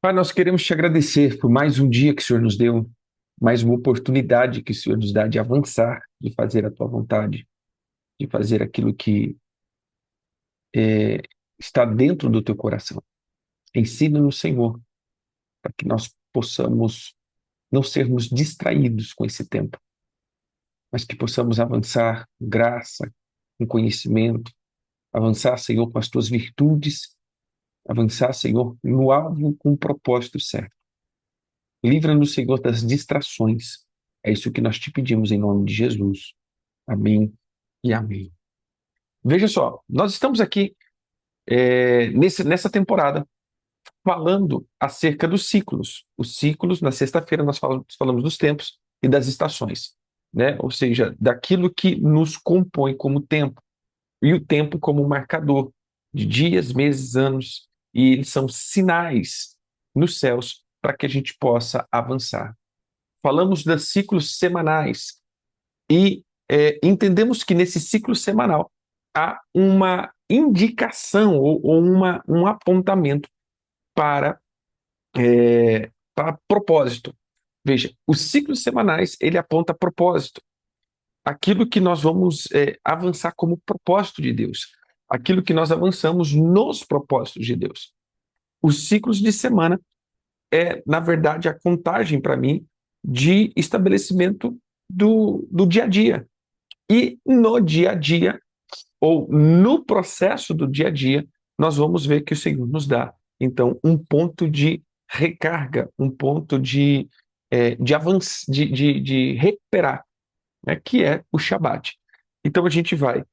Pai, nós queremos te agradecer por mais um dia que o Senhor nos deu, mais uma oportunidade que o Senhor nos dá de avançar, de fazer a tua vontade, de fazer aquilo que é, está dentro do teu coração. Ensina-nos, Senhor, para que nós possamos não sermos distraídos com esse tempo, mas que possamos avançar com graça, com conhecimento, avançar, Senhor, com as tuas virtudes, avançar, Senhor, no alvo com o propósito certo. Livra-nos, Senhor, das distrações. É isso que nós te pedimos em nome de Jesus. Amém e amém. Veja só, nós estamos aqui nessa temporada falando acerca dos ciclos. Os ciclos, na sexta-feira, nós falamos dos tempos e das estações, né? Ou seja, daquilo que nos compõe como tempo, e o tempo como marcador de dias, meses, anos, e eles são sinais nos céus para que a gente possa avançar. Falamos dos ciclos semanais e entendemos que nesse ciclo semanal há uma indicação ou um apontamento para, para propósito. Veja, os ciclos semanais, ele aponta propósito, aquilo que nós vamos avançar como propósito de Deus, aquilo que nós avançamos nos propósitos de Deus. Os ciclos de semana na verdade, a contagem para mim de estabelecimento do dia a dia. E no dia a dia, ou no processo do dia a dia, nós vamos ver que o Senhor nos dá, então, um ponto de recarga, um ponto de avanço, de recuperar, né, que é o Shabat. Então, a gente vai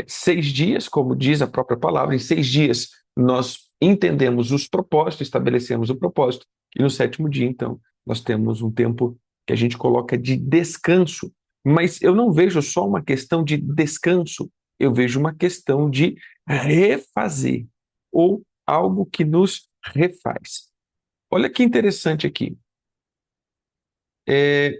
6 dias, como diz a própria palavra, em 6 dias nós entendemos os propósitos, estabelecemos o propósito, e no sétimo dia, então, nós temos um tempo que a gente coloca de descanso. Mas eu não vejo só uma questão de descanso, eu vejo uma questão de refazer, ou algo que nos refaz. Olha que interessante aqui. É,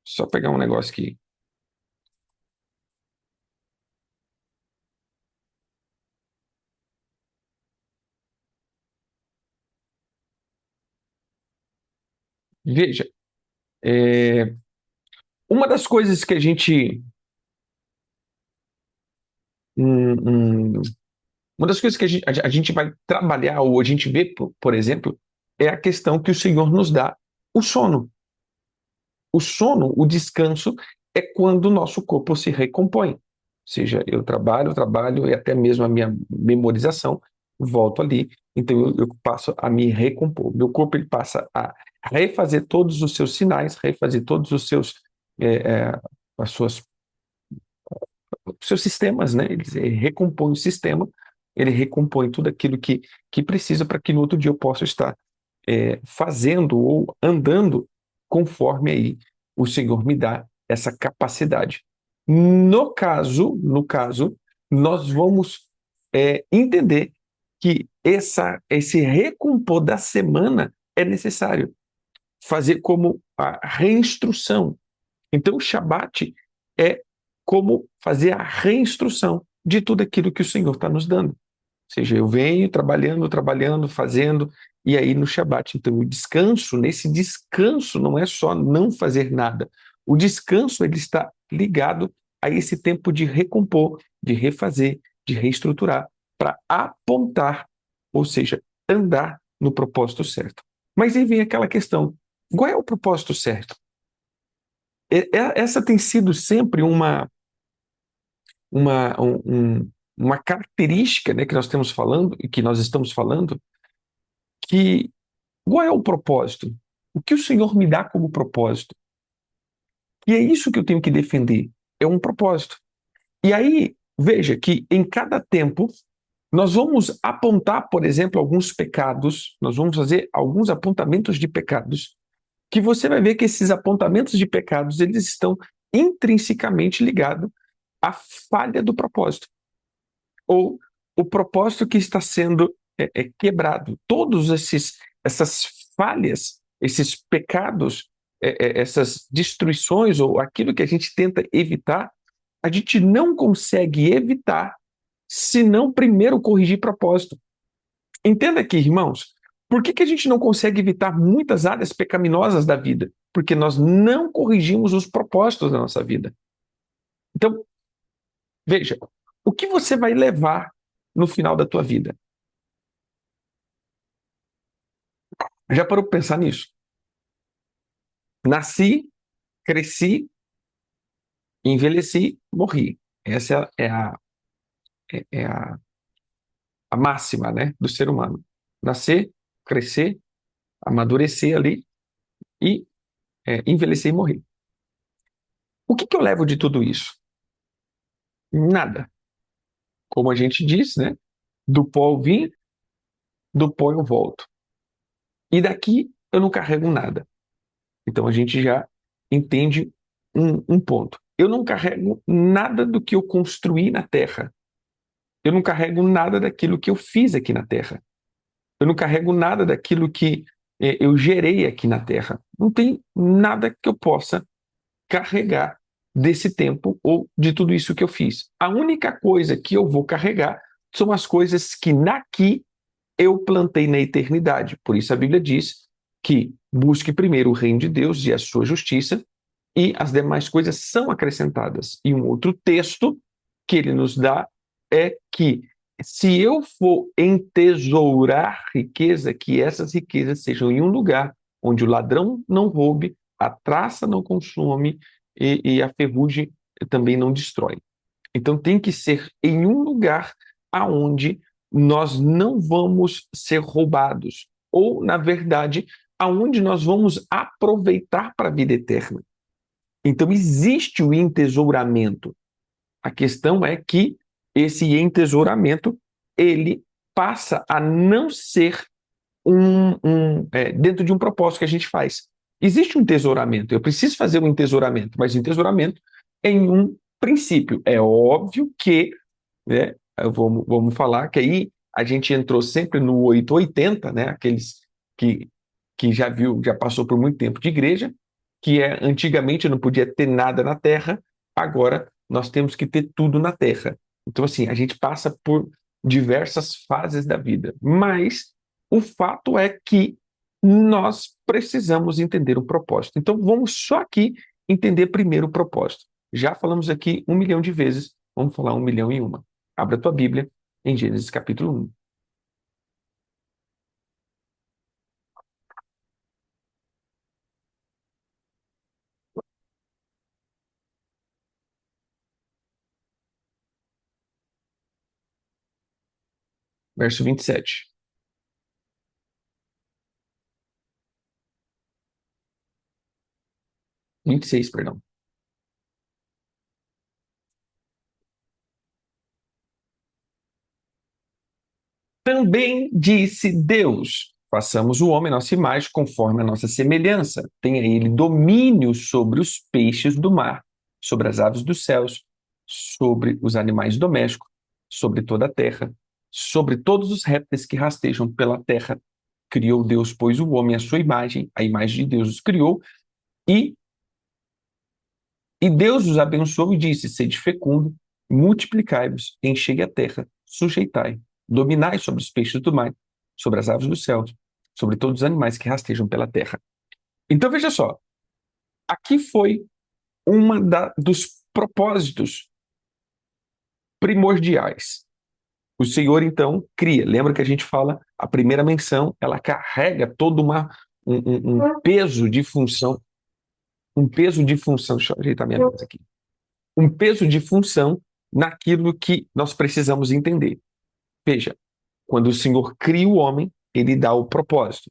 só pegar um negócio aqui. Veja, é, uma das coisas que a gente. hum, hum, uma das coisas que a gente vai trabalhar, ou a gente vê, por exemplo, é a questão que o Senhor nos dá o sono. O sono, o descanso, é quando o nosso corpo se recompõe. Ou seja, eu trabalho, e até mesmo a minha memorização, volto ali, então eu passo a me recompor. Meu corpo ele passa a refazer todos os seus sinais, refazer todos os seus, é, é, as suas seus sistemas, né? Ele recompõe o sistema, ele recompõe tudo aquilo que precisa para que no outro dia eu possa estar fazendo ou andando conforme aí o Senhor me dá essa capacidade. No caso, nós vamos entender que esse recompor da semana é necessário fazer como a reinstrução. Então, o Shabat é como fazer a reinstrução de tudo aquilo que o Senhor está nos dando. Ou seja, eu venho trabalhando, fazendo, e aí no Shabat. Então, o descanso, nesse descanso, não é só não fazer nada. O descanso, ele está ligado a esse tempo de recompor, de refazer, de reestruturar, para apontar, ou seja, andar no propósito certo. Mas aí vem aquela questão: qual é o propósito certo? Essa tem sido sempre uma característica, né, que nós temos falando e que nós estamos falando, que qual é o propósito? O que o Senhor me dá como propósito? E é isso que eu tenho que defender, é um propósito. E aí, veja que em cada tempo nós vamos apontar, por exemplo, alguns pecados, nós vamos fazer alguns apontamentos de pecados, que você vai ver que esses apontamentos de pecados, eles estão intrinsecamente ligados à falha do propósito, ou o propósito que está sendo quebrado. Todos essas falhas, esses pecados, essas destruições, ou aquilo que a gente tenta evitar, a gente não consegue evitar se não primeiro corrigir propósito. Entenda aqui, irmãos, por que a gente não consegue evitar muitas áreas pecaminosas da vida? Porque nós não corrigimos os propósitos da nossa vida. Então, veja, o que você vai levar no final da tua vida? Já parou para pensar nisso? Nasci, cresci, envelheci, morri. Essa é a máxima, né, do ser humano. Nascer, crescer, amadurecer ali e envelhecer e morrer. O que eu levo de tudo isso? Nada. Como a gente diz, né? Do pó eu vim, do pó eu volto. E daqui eu não carrego nada. Então a gente já entende um ponto. Eu não carrego nada do que eu construí na Terra. Eu não carrego nada daquilo que eu fiz aqui na Terra. Eu não carrego nada daquilo que eu gerei aqui na Terra. Não tem nada que eu possa carregar desse tempo ou de tudo isso que eu fiz. A única coisa que eu vou carregar são as coisas que naqui eu plantei na eternidade. Por isso a Bíblia diz que busque primeiro o reino de Deus e a sua justiça, e as demais coisas são acrescentadas. E um outro texto que ele nos dá é que se eu for entesourar riqueza, que essas riquezas sejam em um lugar onde o ladrão não roube, a traça não consome e a ferrugem também não destrói. Então tem que ser em um lugar aonde nós não vamos ser roubados, ou, na verdade, aonde nós vamos aproveitar para a vida eterna. Então existe o entesouramento. A questão é que esse entesouramento, ele passa a não ser dentro de um propósito que a gente faz. Existe um tesouramento, eu preciso fazer um entesouramento, mas o entesouramento é em um princípio. É óbvio que, né, vamos falar que aí a gente entrou sempre no 880, né, aqueles que já passou por muito tempo de igreja, que antigamente não podia ter nada na terra, agora nós temos que ter tudo na terra. Então, assim, a gente passa por diversas fases da vida, mas o fato é que nós precisamos entender o propósito. Então, vamos só aqui entender primeiro o propósito. Já falamos aqui 1 milhão de vezes, vamos falar 1 milhão e uma. Abra a tua Bíblia em Gênesis capítulo 1. Verso 27. 26, perdão. Também disse Deus: façamos o homem nossa imagem conforme a nossa semelhança. Tenha ele domínio sobre os peixes do mar, sobre as aves dos céus, sobre os animais domésticos, sobre toda a terra, sobre todos os répteis que rastejam pela terra. Criou Deus, pois, o homem à sua imagem, a imagem de Deus os criou, e, e Deus os abençoou e disse: sede fecundo, multiplicai-vos, enchei a terra, sujeitai, dominai sobre os peixes do mar, sobre as aves do céu, sobre todos os animais que rastejam pela terra. Então veja só, aqui foi dos propósitos primordiais. O Senhor então cria. Lembra que a gente fala, a primeira menção, ela carrega todo um peso de função, deixa eu ajeitar minha mesa aqui, um peso de função naquilo que nós precisamos entender. Veja, quando o Senhor cria o homem, ele dá o propósito: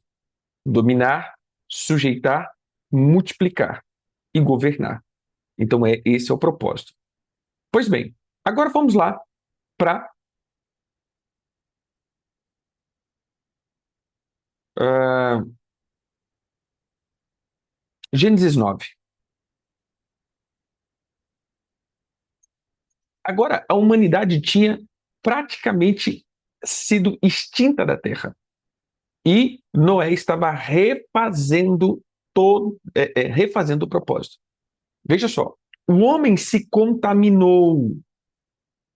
dominar, sujeitar, multiplicar e governar. Então, esse é o propósito. Pois bem, agora vamos lá para Gênesis 9. Agora, a humanidade tinha praticamente sido extinta da Terra. E Noé estava refazendo refazendo o propósito. Veja só, o homem se contaminou.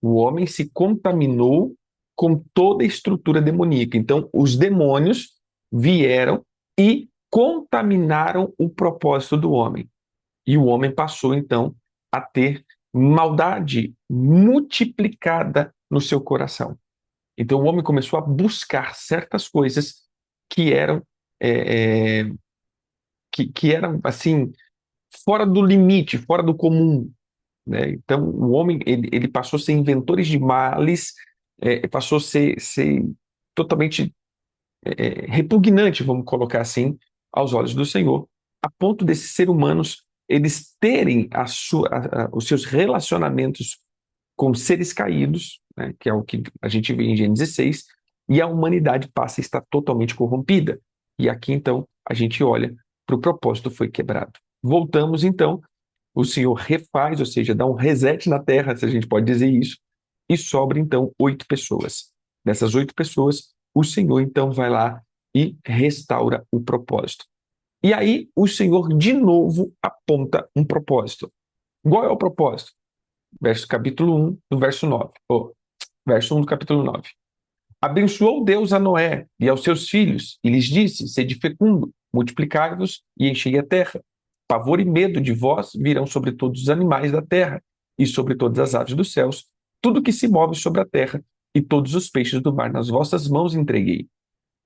O homem se contaminou com toda a estrutura demoníaca. Então, os demônios vieram e contaminaram o propósito do homem. E o homem passou, então, a ter maldade multiplicada no seu coração. Então, o homem começou a buscar certas coisas que eram, é, é, que eram assim, fora do limite, fora do comum, né? Então, o homem ele passou a ser inventores de males, passou a ser totalmente repugnante, vamos colocar assim, aos olhos do Senhor, a ponto desses seres humanos eles terem os seus relacionamentos com seres caídos, né, que é o que a gente vê em Gênesis 6, e a humanidade passa a estar totalmente corrompida. E aqui, então, a gente olha para o propósito foi quebrado. Voltamos, então, o Senhor refaz, ou seja, dá um reset na terra, se a gente pode dizer isso, e sobra, então, 8 pessoas. Dessas 8 pessoas, o Senhor, então, vai lá e restaura o propósito. E aí, o Senhor, de novo, aponta um propósito. Qual é o propósito? Capítulo 1, do verso 9. Verso 1 do capítulo 9. Abençoou Deus a Noé e aos seus filhos, e lhes disse: sede fecundo, multiplicai-vos e enchei a terra. Pavor e medo de vós virão sobre todos os animais da terra e sobre todas as aves dos céus, tudo que se move sobre a terra, e todos os peixes do mar nas vossas mãos entreguei.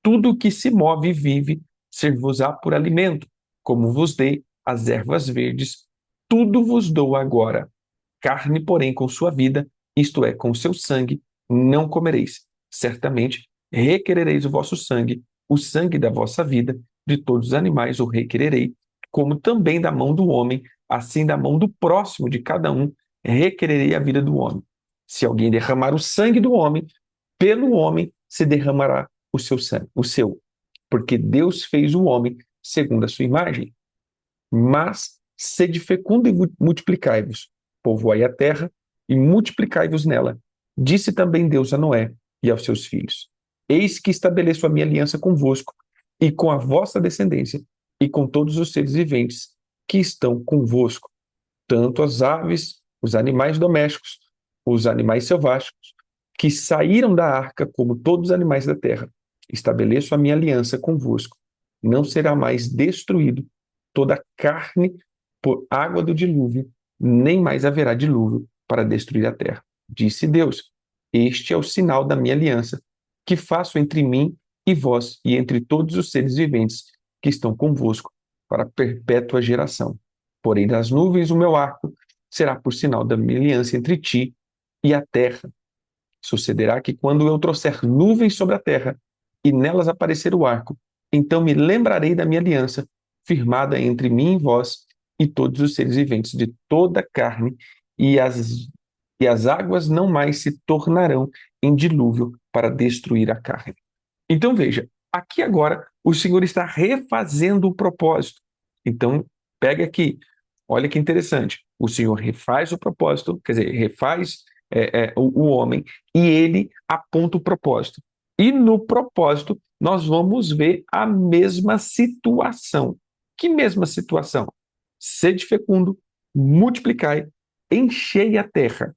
Tudo que se move e vive, ser-vos-á por alimento, como vos dei as ervas verdes, tudo vos dou agora. Carne, porém, com sua vida, isto é, com seu sangue, não comereis. Certamente requerereis o vosso sangue, o sangue da vossa vida, de todos os animais o requererei, como também da mão do homem, assim da mão do próximo de cada um, requererei a vida do homem. Se alguém derramar o sangue do homem, pelo homem se derramará o seu sangue, o seu, porque Deus fez o homem segundo a sua imagem. Mas sede fecundo e multiplicai-vos, povoai a terra e multiplicai-vos nela. Disse também Deus a Noé e aos seus filhos: eis que estabeleço a minha aliança convosco e com a vossa descendência e com todos os seres viventes que estão convosco, tanto as aves, os animais domésticos, os animais selváticos, que saíram da arca, como todos os animais da terra. Estabeleço a minha aliança convosco. Não será mais destruído toda a carne por água do dilúvio, nem mais haverá dilúvio para destruir a terra. Disse Deus: este é o sinal da minha aliança, que faço entre mim e vós, e entre todos os seres viventes que estão convosco, para perpétua geração. Porém, das nuvens o meu arco será por sinal da minha aliança entre ti e a terra. Sucederá que quando eu trouxer nuvens sobre a terra, e nelas aparecer o arco, então me lembrarei da minha aliança, firmada entre mim e vós, e todos os seres viventes de toda a carne, e as águas não mais se tornarão em dilúvio para destruir a carne. Então veja, aqui agora o Senhor está refazendo o propósito. Então pega aqui, olha que interessante. O Senhor refaz o propósito, quer dizer, refaz o homem e ele aponta o propósito. E no propósito nós vamos ver a mesma situação. Que mesma situação? Sede fecundo, multiplicai, enchei a terra.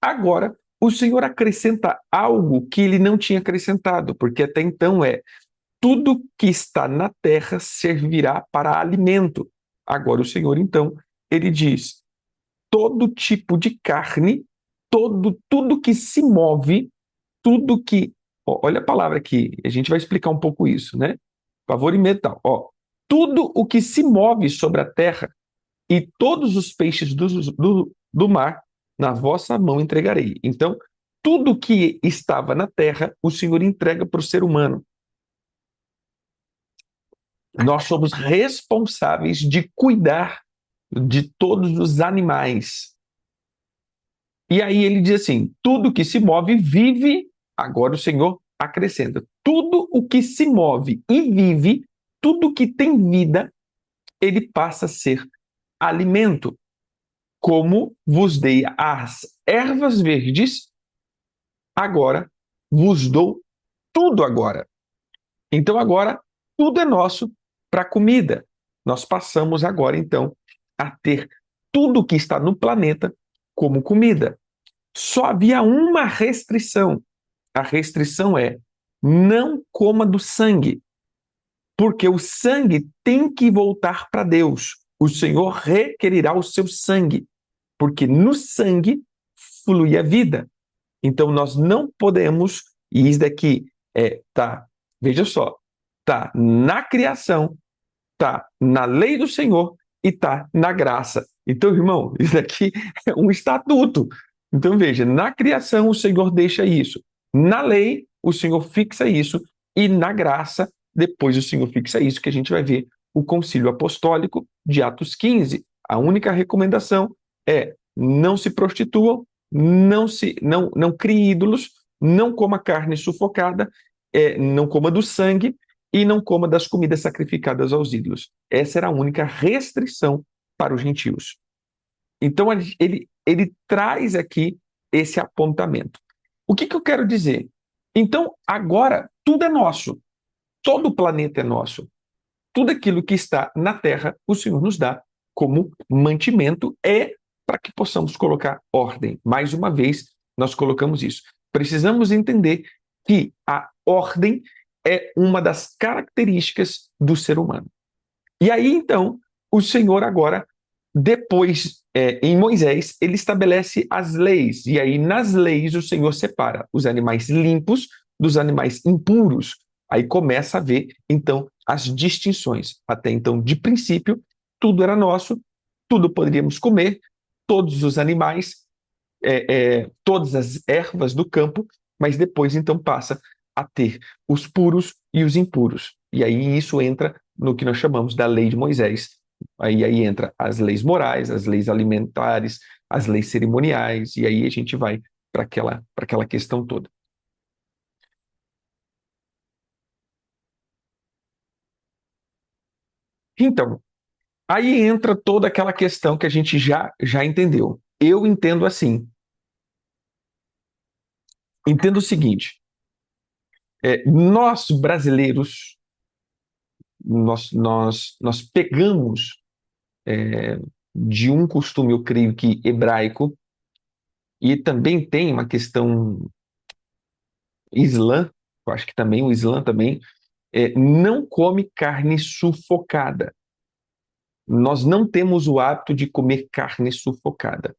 Agora, o Senhor acrescenta algo que ele não tinha acrescentado, porque até então tudo que está na terra servirá para alimento. Agora o Senhor, então, ele diz: todo tipo de carne, tudo que se move, tudo que. Olha a palavra aqui, a gente vai explicar um pouco isso, né? Pavor e metal. Tudo o que se move sobre a terra e todos os peixes do mar, na vossa mão entregarei. Então, tudo que estava na terra, o Senhor entrega para o ser humano. Nós somos responsáveis de cuidar de todos os animais. E aí ele diz assim: tudo que se move vive. Agora o Senhor acrescenta: tudo o que se move e vive, tudo que tem vida, ele passa a ser alimento. Como vos dei as ervas verdes, agora vos dou tudo agora. Então agora tudo é nosso para comida. Nós passamos agora então a ter tudo que está no planeta como comida. Só havia uma restrição. A restrição é: não coma do sangue, porque o sangue tem que voltar para Deus. O Senhor requerirá o seu sangue, porque no sangue flui a vida. Então nós não podemos, e isso daqui veja só, tá na criação, tá na lei do Senhor e tá na graça. Então, irmão, isso daqui é um estatuto. Então veja, na criação o Senhor deixa isso. Na lei o Senhor fixa isso e na graça depois o Senhor fixa isso, que a gente vai ver o Concílio Apostólico de Atos 15. A única recomendação é: não se prostituam, não crie ídolos, não coma carne sufocada, não coma do sangue e não coma das comidas sacrificadas aos ídolos. Essa era a única restrição para os gentios. Então ele traz aqui esse apontamento. O que eu quero dizer? Então agora tudo é nosso, todo o planeta é nosso. Tudo aquilo que está na Terra, o Senhor nos dá como mantimento, para que possamos colocar ordem. Mais uma vez, nós colocamos isso. Precisamos entender que a ordem é uma das características do ser humano. E aí, então, o Senhor agora, depois, em Moisés, ele estabelece as leis. E aí, nas leis, o Senhor separa os animais limpos dos animais impuros. Aí começa a ver, então, as distinções. Até então, de princípio, tudo era nosso, tudo poderíamos comer, todos os animais, todas as ervas do campo, mas depois, então, passa a ter os puros e os impuros. E aí isso entra no que nós chamamos da lei de Moisés. Aí entra as leis morais, as leis alimentares, as leis cerimoniais, e aí a gente vai para aquela questão toda. Então, aí entra toda aquela questão que a gente já entendeu. Eu entendo assim. Entendo o seguinte: nós brasileiros, nós pegamos de um costume, eu creio que hebraico, e também tem uma questão islã, eu acho que também o islã também, não come carne sufocada. Nós não temos o hábito de comer carne sufocada.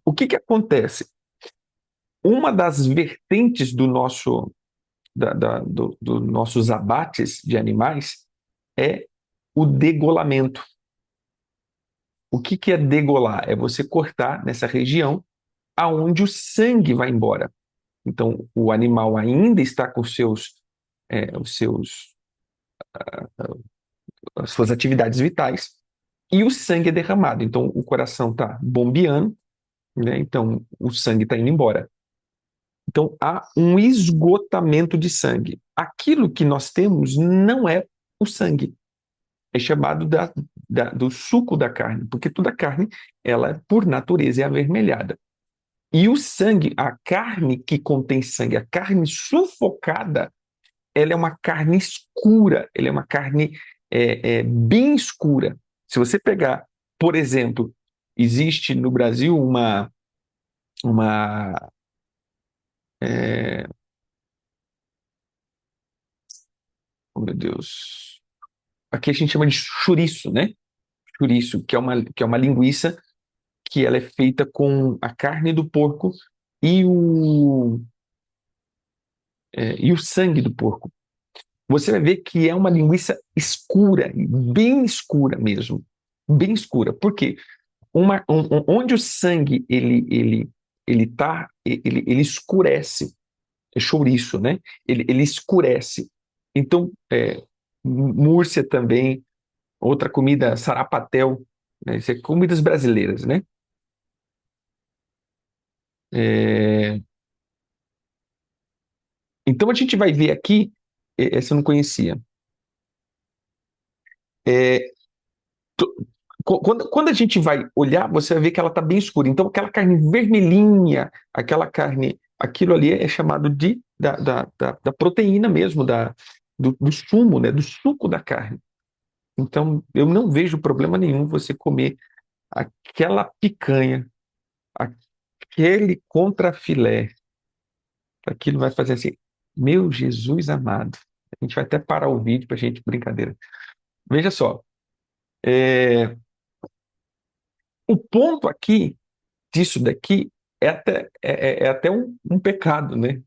O que acontece? Uma das vertentes dos nossos abates de animais é o degolamento. O que é degolar? É você cortar nessa região aonde o sangue vai embora. Então, o animal ainda está com as suas atividades vitais e o sangue é derramado. Então, o coração está bombeando, né? Então, o sangue está indo embora. Então, há um esgotamento de sangue. Aquilo que nós temos não é o sangue. É chamado do suco da carne, porque toda carne, ela, por natureza, é avermelhada. E o sangue, a carne que contém sangue, a carne sufocada, ela é uma carne escura, ela é uma carne bem escura. Se você pegar, por exemplo, existe no Brasil uma é, oh meu Deus, aqui a gente chama de chouriço, né? Chouriço, que é uma linguiça que ela é feita com a carne do porco e o sangue do porco. Você vai ver que é uma linguiça escura, bem escura mesmo, bem escura. Por quê? Onde o sangue ele escurece, é chouriço, né? Ele escurece. Então, múrcia também, outra comida, sarapatel, né? Isso é comidas brasileiras, né? É, Então a gente vai ver aqui, essa eu não conhecia. É, quando a gente vai olhar, você vai ver que ela está bem escura. Então aquela carne vermelhinha, aquela carne, aquilo ali é chamado da proteína mesmo, do sumo, né, do suco da carne. Então eu não vejo problema nenhum você comer aquela picanha, aquele contrafilé, aquilo vai fazer assim, meu Jesus amado. A gente vai até parar o vídeo para gente brincadeira. Veja só, é, o ponto aqui disso daqui é até um pecado, né?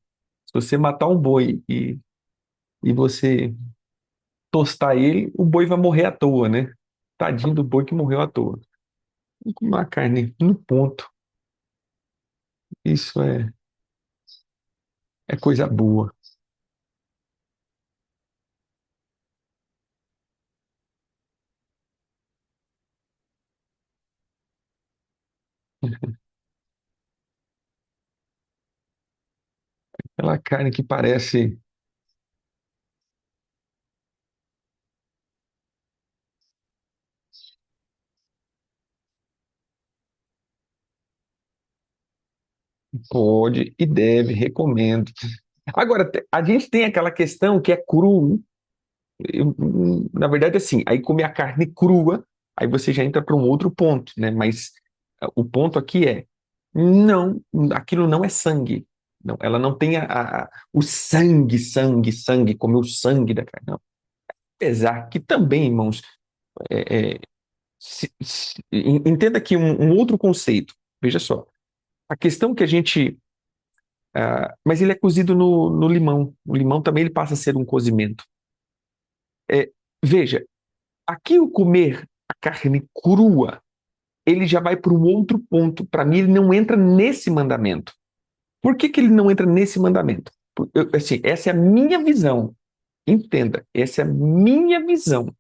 Se você matar um boi e você tostar ele, o boi vai morrer à toa, né? Tadinho do boi que morreu à toa. Uma carne no ponto, isso é coisa boa. Aquela carne que parece, pode e deve, recomendo. Agora, a gente tem aquela questão que é cru. Na verdade, assim, aí comer a carne crua, aí você já entra para um outro ponto, né? Mas o ponto aqui é, não, aquilo não é sangue. Não, ela não tem o sangue, comer o sangue da carne. Não. Apesar que também, irmãos, é, é, entenda aqui um outro conceito. Veja só, a questão que a gente. Mas ele é cozido no limão. O limão também ele passa a ser um cozimento. É, veja, aqui o comer a carne crua, ele já vai para um outro ponto. Para mim, ele não entra nesse mandamento. Por que que ele não entra nesse mandamento? Assim, essa é a minha visão. Entenda, essa é a minha visão.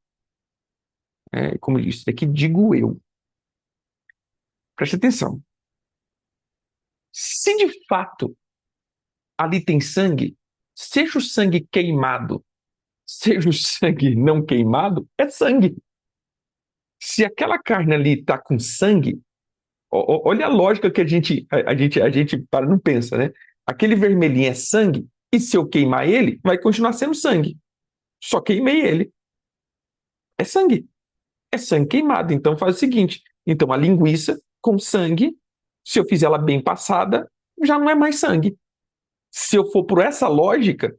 Como eu disse, é que digo eu. Preste atenção. Se de fato ali tem sangue, seja o sangue queimado, seja o sangue não queimado, é sangue. Se aquela carne ali está com sangue, olha a lógica que a gente para não pensa, né? Aquele vermelhinho é sangue, e se eu queimar ele, vai continuar sendo sangue. Só queimei ele. É sangue. É sangue queimado. Então faz o seguinte: então a linguiça com sangue, se eu fizer ela bem passada, já não é mais sangue. Se eu for por essa lógica,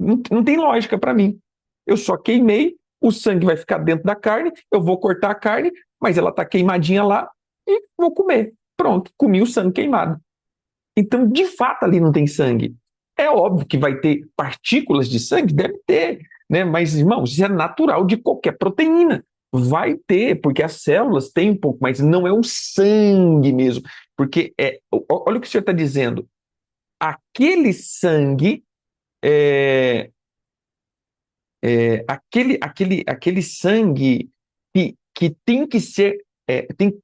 não tem lógica para mim. Eu só queimei, o sangue vai ficar dentro da carne, eu vou cortar a carne, mas ela está queimadinha lá e vou comer. Pronto, comi o sangue queimado. Então, de fato, ali não tem sangue. É óbvio que vai ter partículas de sangue, deve ter, né? Mas, irmãos, isso é natural de qualquer proteína. Vai ter, porque as células têm um pouco, mas não é o sangue mesmo. Porque olha o que o senhor está dizendo. Aquele sangue é, aquele sangue que tem que ser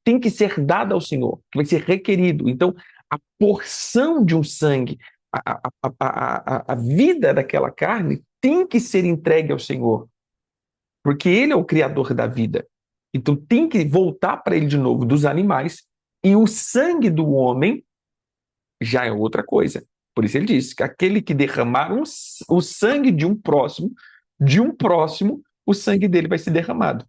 tem que ser dado ao Senhor, que vai ser requerido. Então, a porção de um sangue, a vida daquela carne tem que ser entregue ao Senhor, porque Ele é o criador da vida. Então, tem que voltar para Ele de novo dos animais, e o sangue do homem já é outra coisa. Por isso ele diz que aquele que derramar o sangue de um próximo, o sangue dele vai ser derramado.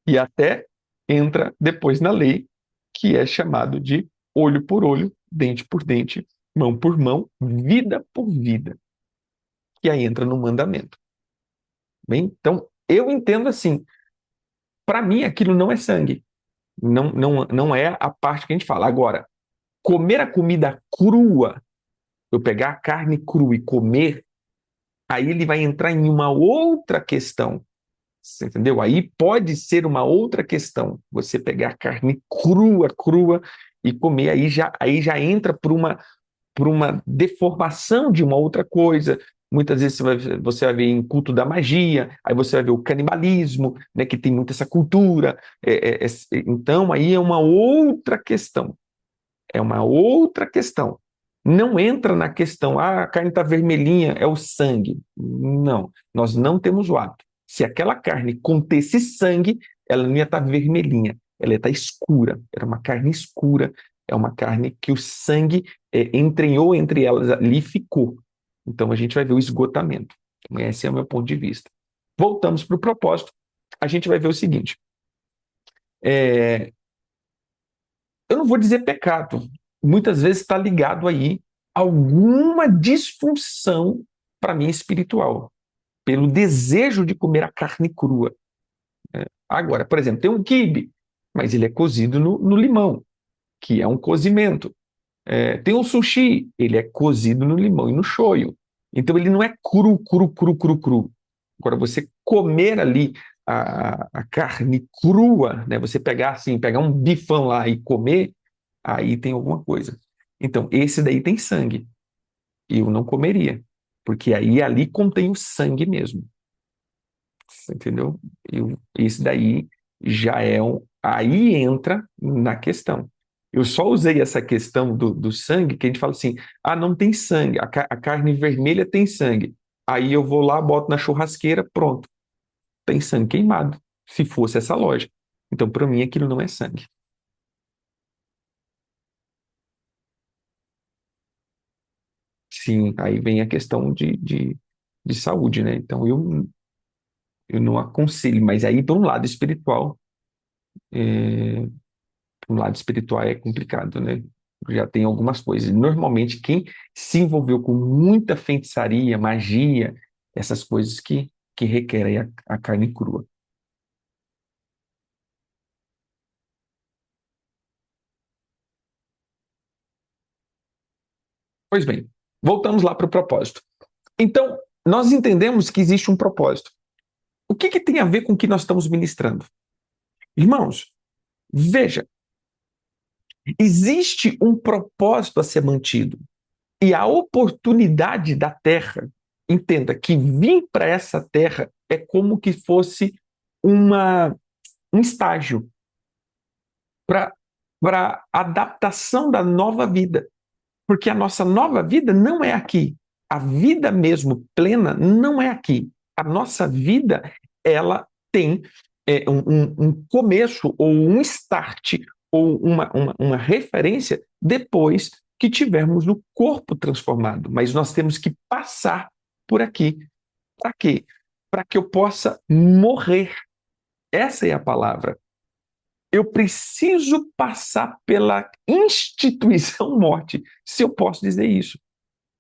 E até entra depois na lei, que é chamado de olho por olho, dente por dente, mão por mão, vida por vida, que aí entra no mandamento. Bem, então, eu entendo assim, para mim aquilo não é sangue, não é a parte que a gente fala. Agora, comer a comida crua, eu pegar a carne crua e comer, aí ele vai entrar em uma outra questão. Você entendeu? Aí pode ser uma outra questão. Você pegar carne crua e comer, aí já entra por uma deformação de uma outra coisa. Muitas vezes você vai ver em culto da magia, aí você vai ver o canibalismo, né, que tem muito essa cultura. Então, aí é uma outra questão. É uma outra questão. Não entra na questão, a carne está vermelhinha, é o sangue. Não, nós não temos o hábito. Se aquela carne contesse sangue, ela não ia estar vermelhinha, ela ia estar escura. Era uma carne escura, é uma carne que o sangue entranhou entre elas ali e ficou. Então a gente vai ver o esgotamento. Esse é o meu ponto de vista. Voltamos para o propósito. A gente vai ver o seguinte: eu não vou dizer pecado, muitas vezes está ligado aí a alguma disfunção, para mim, espiritual, pelo desejo de comer a carne crua. Agora, por exemplo, tem um quibe, mas ele é cozido no limão, que é um cozimento. Tem o sushi, ele é cozido no limão e no shoyu. Então ele não é cru, cru, cru, cru, cru. Agora, você comer ali a carne crua, né? Você pegar assim, pegar um bifão lá e comer, aí tem alguma coisa. Então, esse daí tem sangue. Eu não comeria, porque aí ali contém o sangue mesmo. Você entendeu? Esse daí já é um. Aí entra na questão. Eu só usei essa questão do sangue, que a gente fala assim: ah, não tem sangue, a carne vermelha tem sangue. Aí eu vou lá, boto na churrasqueira, pronto, tem sangue queimado, se fosse essa lógica. Então, para mim, aquilo não é sangue. Sim, aí vem a questão de saúde, né? Então, eu não aconselho, mas aí, por um lado espiritual, é, um lado espiritual é complicado, né? Já tem algumas coisas. Normalmente, quem se envolveu com muita feitiçaria, magia, essas coisas que requerem a carne crua. Pois bem, voltamos lá para o propósito. Então, nós entendemos que existe um propósito. O que tem a ver com o que nós estamos ministrando? Irmãos, veja, existe um propósito a ser mantido. E a oportunidade da terra, entenda que vir para essa terra é como que fosse uma, um estágio para adaptação da nova vida. Porque a nossa nova vida não é aqui. A vida mesmo plena não é aqui. A nossa vida, ela tem um começo ou um start ou uma referência depois que tivermos o corpo transformado. Mas nós temos que passar por aqui. Para quê? Para que eu possa morrer. Essa é a palavra. Eu preciso passar pela instituição morte, se eu posso dizer isso.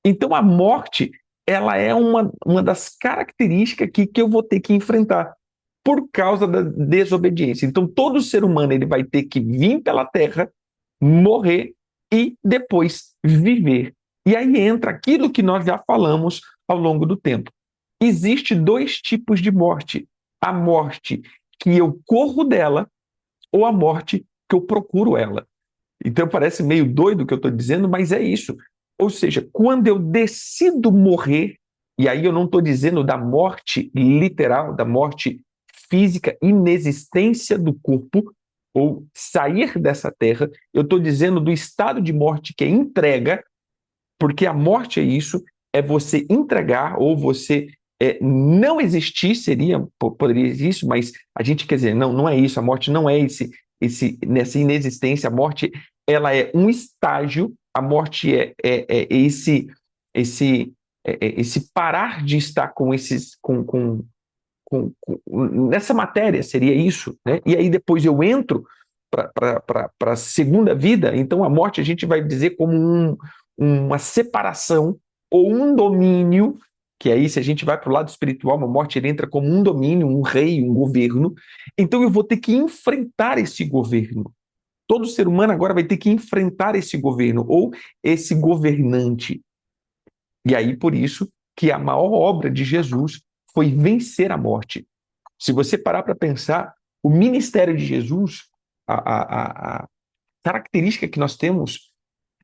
Então, a morte, ela é uma das características que eu vou ter que enfrentar por causa da desobediência. Então, todo ser humano ele vai ter que vir pela terra, morrer e depois viver. E aí entra aquilo que nós já falamos ao longo do tempo. Existe dois tipos de morte. A morte que eu corro dela ou a morte que eu procuro ela. Então parece meio doido o que eu estou dizendo, mas é isso. Ou seja, quando eu decido morrer, e aí eu não estou dizendo da morte literal, da morte física, inexistência do corpo, ou sair dessa terra, eu estou dizendo do estado de morte que é entrega, porque a morte é isso, é você entregar, ou você não existir, seria, poderia ser isso, mas a gente quer dizer, não, não é isso, a morte não é nessa inexistência, a morte ela é um estágio, a morte é esse parar de estar com esses, nessa matéria, seria isso, né? E aí depois eu entro para a segunda vida, então a morte a gente vai dizer como uma separação ou um domínio, que aí se a gente vai para o lado espiritual, a morte ele entra como um domínio, um rei, um governo, então eu vou ter que enfrentar esse governo. Todo ser humano agora vai ter que enfrentar esse governo ou esse governante. E aí por isso que a maior obra de Jesus foi vencer a morte. Se você parar para pensar, o ministério de Jesus, a característica que nós temos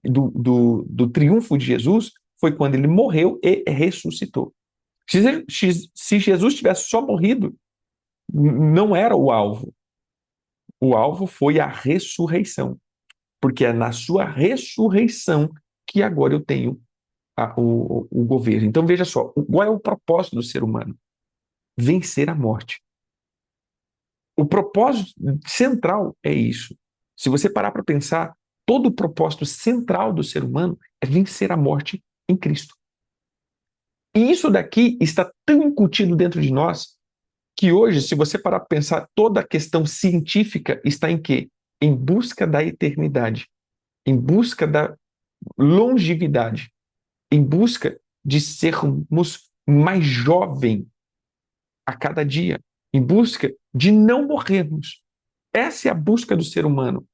do triunfo de Jesus foi quando ele morreu e ressuscitou. Se Jesus tivesse só morrido, não era o alvo. O alvo foi a ressurreição, porque é na sua ressurreição que agora eu tenho o governo. Então veja só, qual é o propósito do ser humano? Vencer a morte. O propósito central é isso. Se você parar para pensar, todo o propósito central do ser humano é vencer a morte em Cristo. E isso daqui está tão incutido dentro de nós que hoje, se você parar para pensar, toda a questão científica está em quê? em busca da eternidade, em busca da longevidade, em busca de sermos mais jovem a cada dia, em busca de não morrermos. Essa é a busca do ser humano,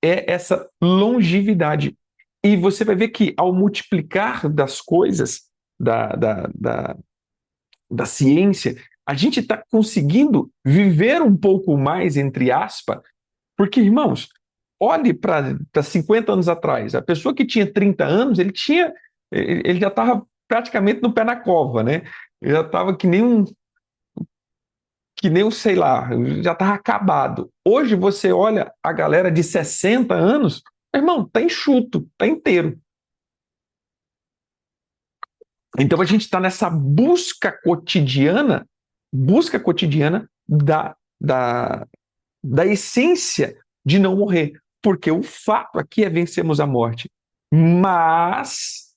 é essa longevidade. E você vai ver que ao multiplicar das coisas, da, da, da, da ciência, a gente está conseguindo viver um pouco mais, entre aspas, porque, irmãos, olhe para 50 anos atrás, a pessoa que tinha 30 anos, ele já estava praticamente no pé na cova, né? Ele já estava que nem um, sei lá, já estava acabado. Hoje você olha a galera de 60 anos, irmão, tá enxuto, tá inteiro. Então a gente está nessa busca cotidiana da essência de não morrer. Porque o fato aqui é vencermos a morte. Mas,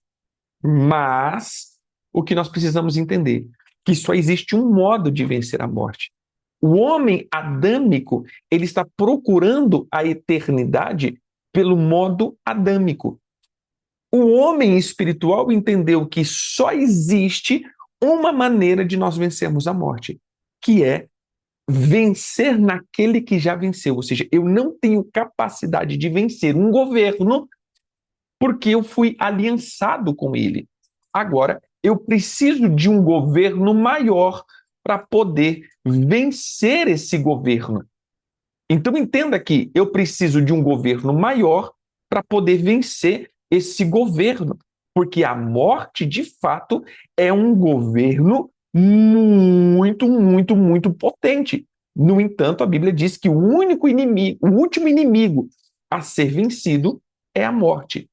o que nós precisamos entender? Que só existe um modo de vencer a morte. O homem adâmico, ele está procurando a eternidade pelo modo adâmico. O homem espiritual entendeu que só existe uma maneira de nós vencermos a morte, que é vencer naquele que já venceu. Ou seja, eu não tenho capacidade de vencer um governo porque eu fui aliançado com ele. Agora, eu preciso de um governo maior para poder vencer esse governo. Então, entenda que eu preciso de um governo maior para poder vencer esse governo, porque a morte, de fato, é um governo muito, muito, muito potente. No entanto, a Bíblia diz que o único inimigo, o último inimigo a ser vencido é a morte.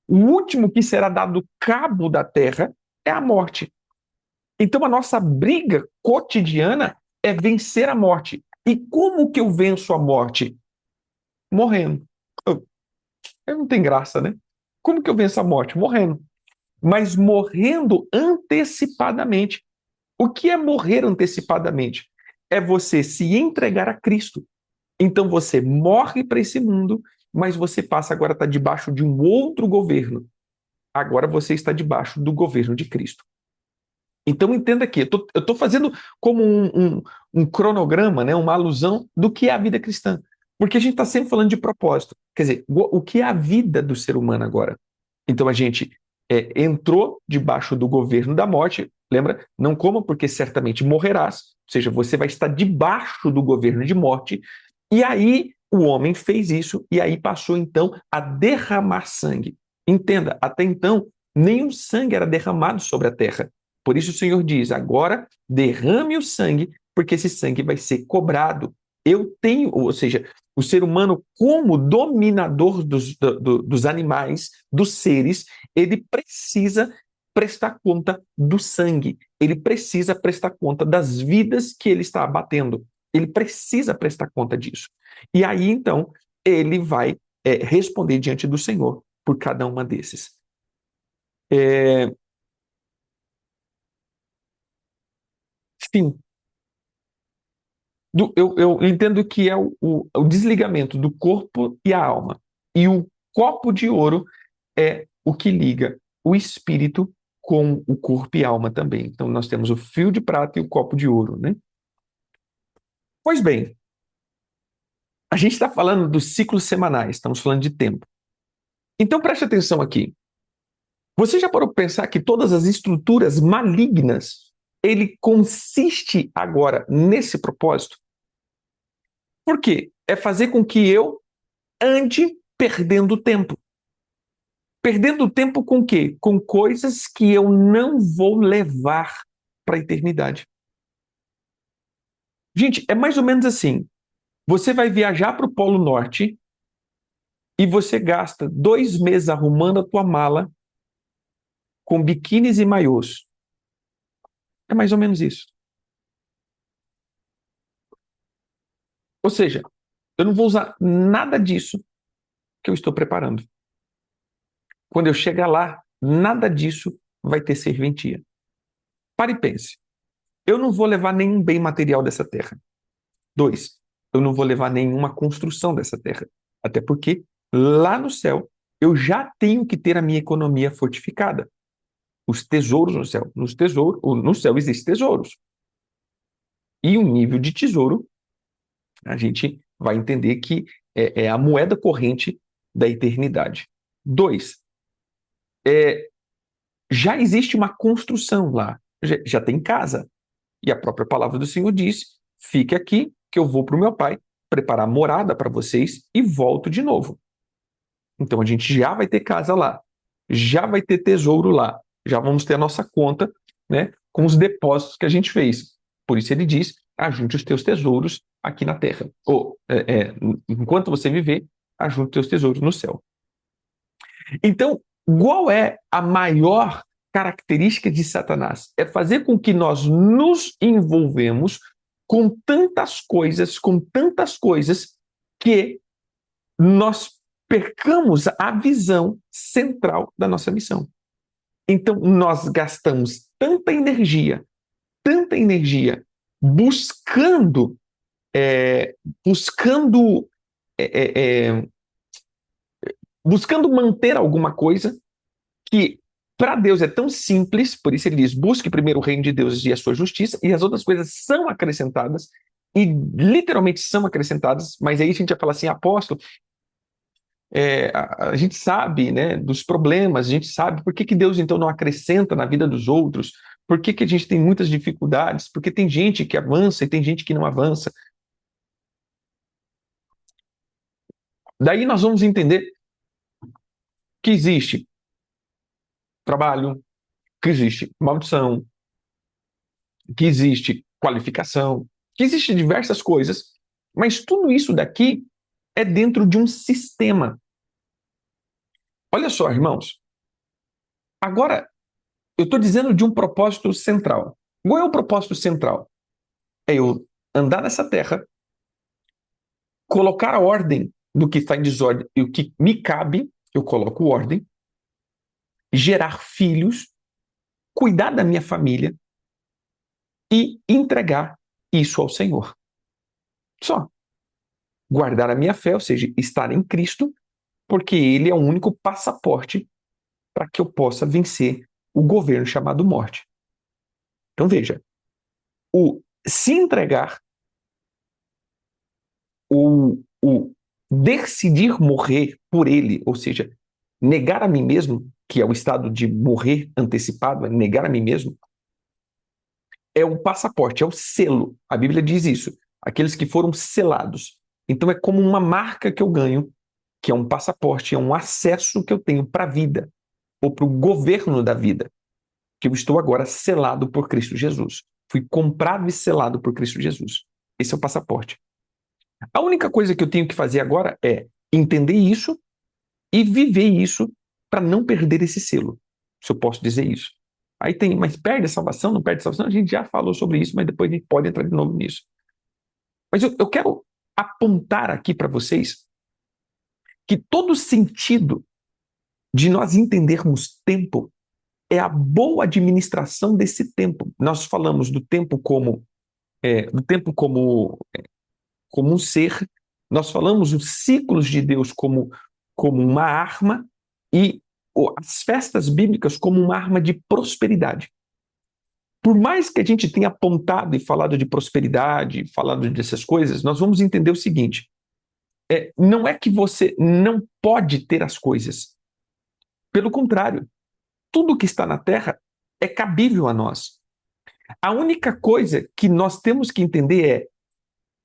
O último que será dado cabo da terra é a morte. Então, a nossa briga cotidiana é vencer a morte. E como que eu venço a morte? Morrendo. Não tem graça, né? Como que eu venço a morte? Morrendo. Mas morrendo antecipadamente. O que é morrer antecipadamente? É você se entregar a Cristo. Então você morre para esse mundo, mas você passa agora a estar debaixo de um outro governo. Agora você está debaixo do governo de Cristo. Então entenda aqui, eu estou fazendo como um cronograma, né, uma alusão do que é a vida cristã. Porque a gente está sempre falando de propósito. Quer dizer, o que é a vida do ser humano agora? Então a gente entrou debaixo do governo da morte, lembra? Não coma porque certamente morrerás, ou seja, você vai estar debaixo do governo de morte, e aí o homem fez isso, e aí passou então a derramar sangue. Entenda, até então, nenhum sangue era derramado sobre a terra. Por isso o Senhor diz, agora derrame o sangue, porque esse sangue vai ser cobrado. Eu tenho, ou seja, o ser humano, como dominador dos animais, dos seres, ele precisa prestar conta do sangue, ele precisa prestar conta das vidas que ele está abatendo, ele precisa prestar conta disso. E aí, então, ele vai responder diante do Senhor por cada uma desses. Sim, eu entendo que é o desligamento do corpo e a alma. E o copo de ouro é o que liga o espírito com o corpo e a alma também. Então, nós temos o fio de prata e o copo de ouro, né? Pois bem, a gente está falando dos ciclos semanais, estamos falando de tempo. Então, preste atenção aqui. Você já parou para pensar que todas as estruturas malignas, ele consiste agora nesse propósito? Por quê? É fazer com que eu ande perdendo tempo. Perdendo tempo com o quê? Com coisas que eu não vou levar para a eternidade. Gente, é mais ou menos assim. Você vai viajar para o Polo Norte e você gasta 2 meses arrumando a tua mala com biquínis e maiôs. É mais ou menos isso. Ou seja, eu não vou usar nada disso que eu estou preparando. Quando eu chegar lá, nada disso vai ter serventia. Pare e pense. Eu não vou levar nenhum bem material dessa terra. 2, eu não vou levar nenhuma construção dessa terra. Até porque lá no céu eu já tenho que ter a minha economia fortificada. Os tesouros no céu. No céu existem tesouros. E um nível de tesouro, a gente vai entender que é a moeda corrente da eternidade. 2, já existe uma construção lá, já tem casa. E a própria palavra do Senhor diz: fique aqui, que eu vou para o meu Pai preparar morada para vocês e volto de novo. Então a gente já vai ter casa lá, já vai ter tesouro lá, já vamos ter a nossa conta, né, com os depósitos que a gente fez. Por isso ele diz: ajunte os teus tesouros aqui na terra. Ou, enquanto você viver, ajunte os teus tesouros no céu. Então, qual é a maior característica de Satanás? É fazer com que nós nos envolvemos com tantas coisas, que nós percamos a visão central da nossa missão. Então, nós gastamos tanta energia buscando, buscando manter alguma coisa que para Deus é tão simples, por isso ele diz: busque primeiro o reino de Deus e a sua justiça, e as outras coisas são acrescentadas, e literalmente são acrescentadas. Mas aí a gente vai falar assim: apóstolo, a gente sabe, né, dos problemas, a gente sabe por que Deus então não acrescenta na vida dos outros, por que a gente tem muitas dificuldades, porque tem gente que avança e tem gente que não avança. Daí nós vamos entender que existe trabalho, que existe maldição, que existe qualificação, que existe diversas coisas, mas tudo isso daqui é dentro de um sistema. Olha só, irmãos, agora eu estou dizendo de um propósito central. Qual é o propósito central? É eu andar nessa terra, colocar a ordem no que está em desordem e o que me cabe, eu coloco ordem, gerar filhos, cuidar da minha família e entregar isso ao Senhor. Só. Guardar a minha fé, ou seja, estar em Cristo, porque Ele é o único passaporte para que eu possa vencer o governo chamado morte. Então veja, o se entregar, o decidir morrer por Ele, ou seja, negar a mim mesmo, que é o estado de morrer antecipado, é negar a mim mesmo, é o passaporte, é o selo. A Bíblia diz isso. Aqueles que foram selados. Então é como uma marca que eu ganho, que é um passaporte, é um acesso que eu tenho para a vida, ou para o governo da vida, que eu estou agora selado por Cristo Jesus. Fui comprado e selado por Cristo Jesus. Esse é o passaporte. A única coisa que eu tenho que fazer agora é entender isso e viver isso para não perder esse selo, se eu posso dizer isso. Aí tem, mas perde a salvação, não perde a salvação? A gente já falou sobre isso, mas depois a gente pode entrar de novo nisso. Mas eu quero apontar aqui para vocês que todo sentido de nós entendermos tempo é a boa administração desse tempo. Nós falamos do tempo como como um ser, nós falamos os ciclos de Deus como uma arma e as festas bíblicas como uma arma de prosperidade. Por mais que a gente tenha apontado e falado de prosperidade, falado dessas coisas, nós vamos entender o seguinte: não é que você não pode ter as coisas. Pelo contrário, tudo que está na terra é cabível a nós. A única coisa que nós temos que entender é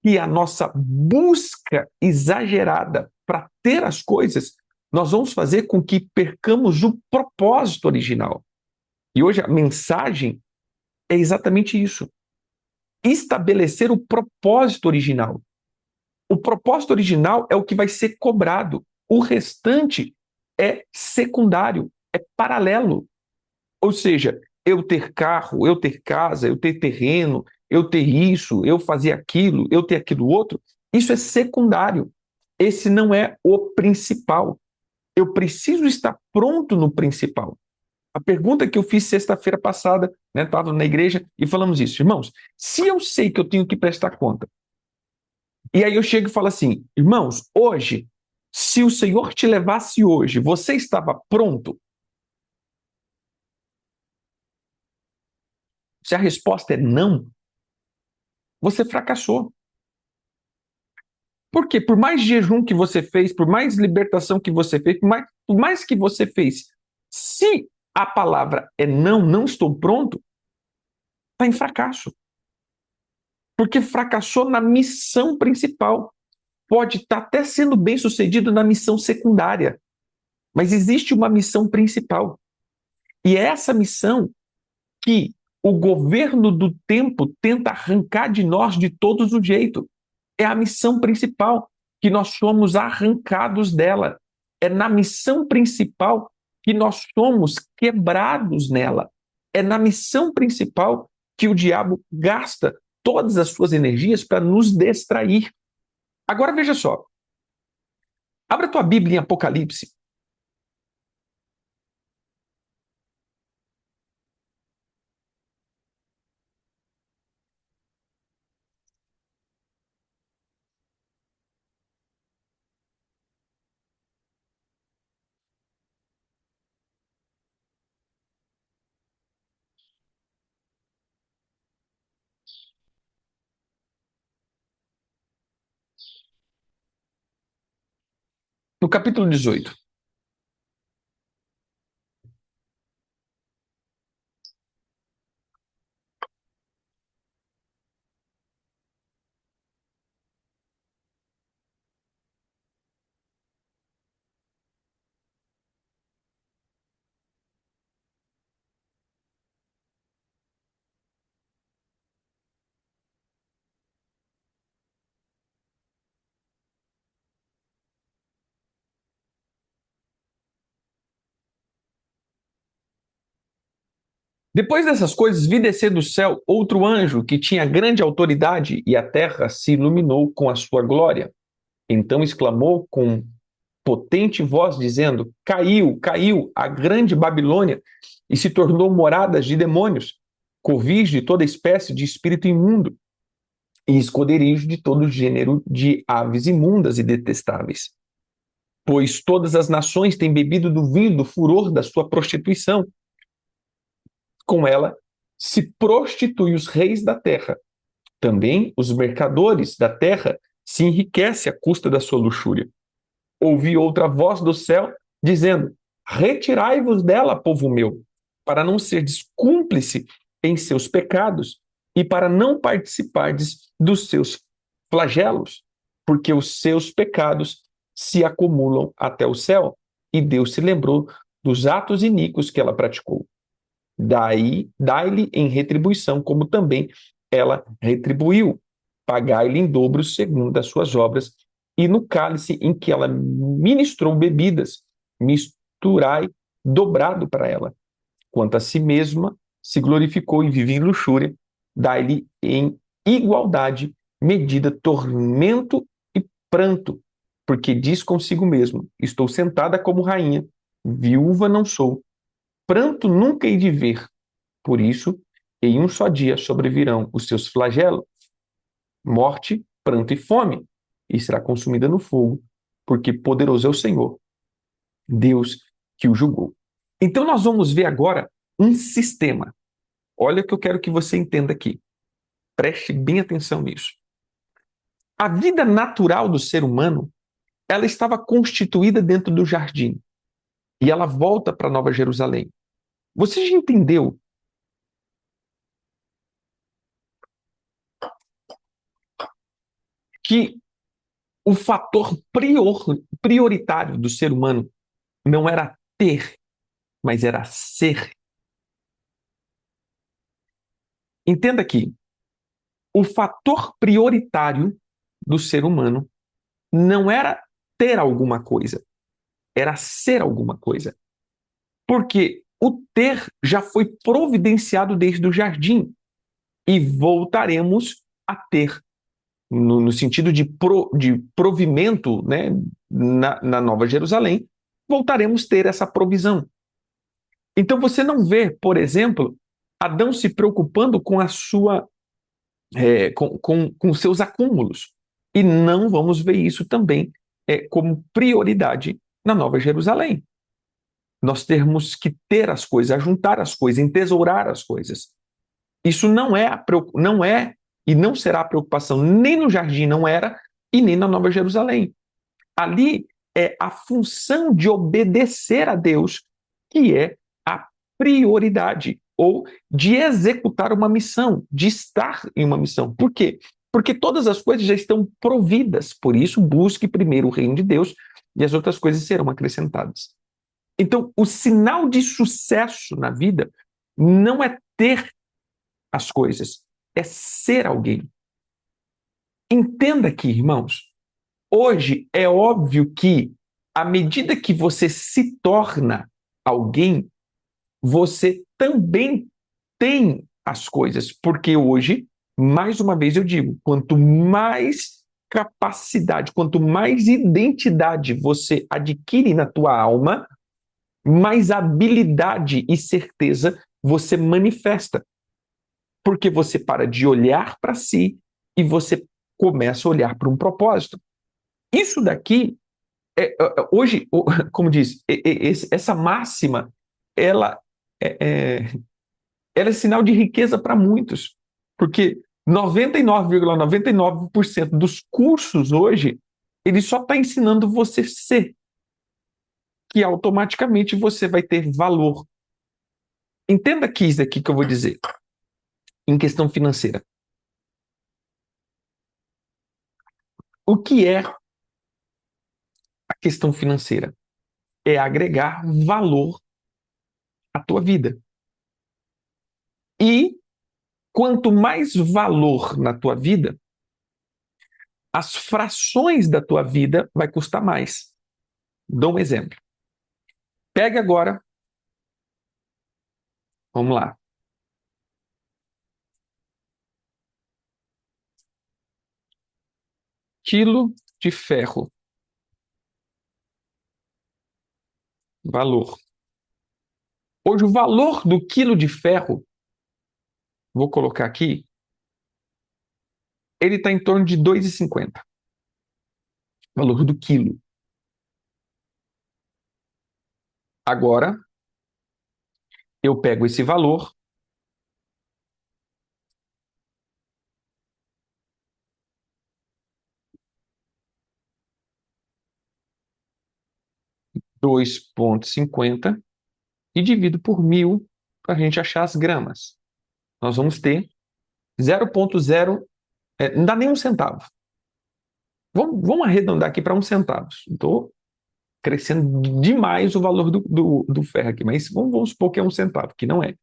que a nossa busca exagerada para ter as coisas, nós vamos fazer com que percamos o propósito original. E hoje a mensagem é exatamente isso. Estabelecer o propósito original. O propósito original é o que vai ser cobrado. O restante é secundário, é paralelo. Ou seja, eu ter carro, eu ter casa, eu ter terreno, eu ter isso, eu fazer aquilo, eu ter aquilo outro, isso é secundário. Esse não é o principal. Eu preciso estar pronto no principal. A pergunta que eu fiz sexta-feira passada, né, estava na igreja e falamos isso. Irmãos, se eu sei que eu tenho que prestar conta E aí eu chego e falo assim, irmãos, hoje, se o Senhor te levasse hoje, você estava pronto? Se a resposta é não, você fracassou. Por quê? Por mais jejum que você fez, por mais libertação que você fez, por mais que você fez, se a palavra é não, não estou pronto, está em fracasso. Porque fracassou na missão principal. Pode estar até sendo bem sucedido na missão secundária, mas existe uma missão principal. E é essa missão que o governo do tempo tenta arrancar de nós de todos os jeitos. É a missão principal, que nós somos arrancados dela. É na missão principal que nós somos quebrados nela. É na missão principal que o diabo gasta todas as suas energias para nos distrair. Agora veja só. Abra tua Bíblia em Apocalipse. No capítulo 18. Depois dessas coisas, vi descer do céu outro anjo que tinha grande autoridade e a terra se iluminou com a sua glória. Então exclamou com potente voz, dizendo: Caiu, caiu a grande Babilônia e se tornou morada de demônios, covis de toda espécie de espírito imundo e esconderijo de todo gênero de aves imundas e detestáveis. Pois todas as nações têm bebido do vinho do furor da sua prostituição. Com ela se prostituem os reis da terra. Também os mercadores da terra se enriquecem à custa da sua luxúria. Ouvi outra voz do céu dizendo: Retirai-vos dela, povo meu, para não serdes cúmplice em seus pecados e para não participardes dos seus flagelos, porque os seus pecados se acumulam até o céu. E Deus se lembrou dos atos iníquos que ela praticou. Dai-lhe em retribuição, como também ela retribuiu. Pagai-lhe em dobro segundo as suas obras, e no cálice em que ela ministrou bebidas, misturai dobrado para ela. Quanto a si mesma, se glorificou e vive em luxúria, dai-lhe em igualdade medida tormento e pranto, porque diz consigo mesmo: estou sentada como rainha, viúva não sou, pranto nunca hei de ver. Por isso, em um só dia sobrevirão os seus flagelos, morte, pranto e fome, e será consumida no fogo, porque poderoso é o Senhor, Deus que o julgou. Então nós vamos ver agora um sistema. Olha o que eu quero que você entenda aqui. Preste bem atenção nisso. A vida natural do ser humano, ela estava constituída dentro do jardim. E ela volta para Nova Jerusalém. Você já entendeu que o fator prioritário do ser humano não era ter, mas era ser? Entenda aqui, o fator prioritário do ser humano não era ter alguma coisa, era ser alguma coisa. Porque o ter já foi providenciado desde o jardim e voltaremos a ter, no sentido de provimento, né, na Nova Jerusalém, voltaremos a ter essa provisão. Então você não vê, por exemplo, Adão se preocupando com a sua com seus acúmulos. E não vamos ver isso também como prioridade na Nova Jerusalém. Nós temos que ter as coisas, ajuntar as coisas, entesourar as coisas. Isso não é e não será a preocupação nem no jardim, não era, e nem na Nova Jerusalém. Ali é a função de obedecer a Deus, que é a prioridade, ou de executar uma missão, de estar em uma missão. Por quê? Porque todas as coisas já estão providas, por isso busque primeiro o reino de Deus e as outras coisas serão acrescentadas. Então, o sinal de sucesso na vida não é ter as coisas, é ser alguém. Entenda aqui, irmãos, hoje é óbvio que, à medida que você se torna alguém, você também tem as coisas, porque hoje, mais uma vez eu digo, quanto mais capacidade, quanto mais identidade você adquire na tua alma, mais habilidade e certeza você manifesta. Porque você para de olhar para si e você começa a olhar para um propósito. Isso daqui, hoje, como diz, essa máxima, ela ela é sinal de riqueza para muitos, porque 99,99% dos cursos hoje, ele só está ensinando você ser, que automaticamente você vai ter valor. Entenda aqui isso aqui que eu vou dizer, em questão financeira. O que é a questão financeira? É agregar valor à tua vida. E quanto mais valor na tua vida, as frações da tua vida vai custar mais. Dou um exemplo. Pega agora, vamos lá. Quilo de ferro. Valor. Hoje o valor do quilo de ferro, vou colocar aqui, ele está em torno de 2,50. Valor do quilo. Agora, eu pego esse valor, $2,50, e divido por 1.000 para a gente achar as gramas. Nós vamos ter 0,0, não dá nem um centavo. Vamos arredondar aqui para 1 centavo. Estou crescendo demais o valor do ferro aqui, mas vamos supor que é 1 centavo, que não é.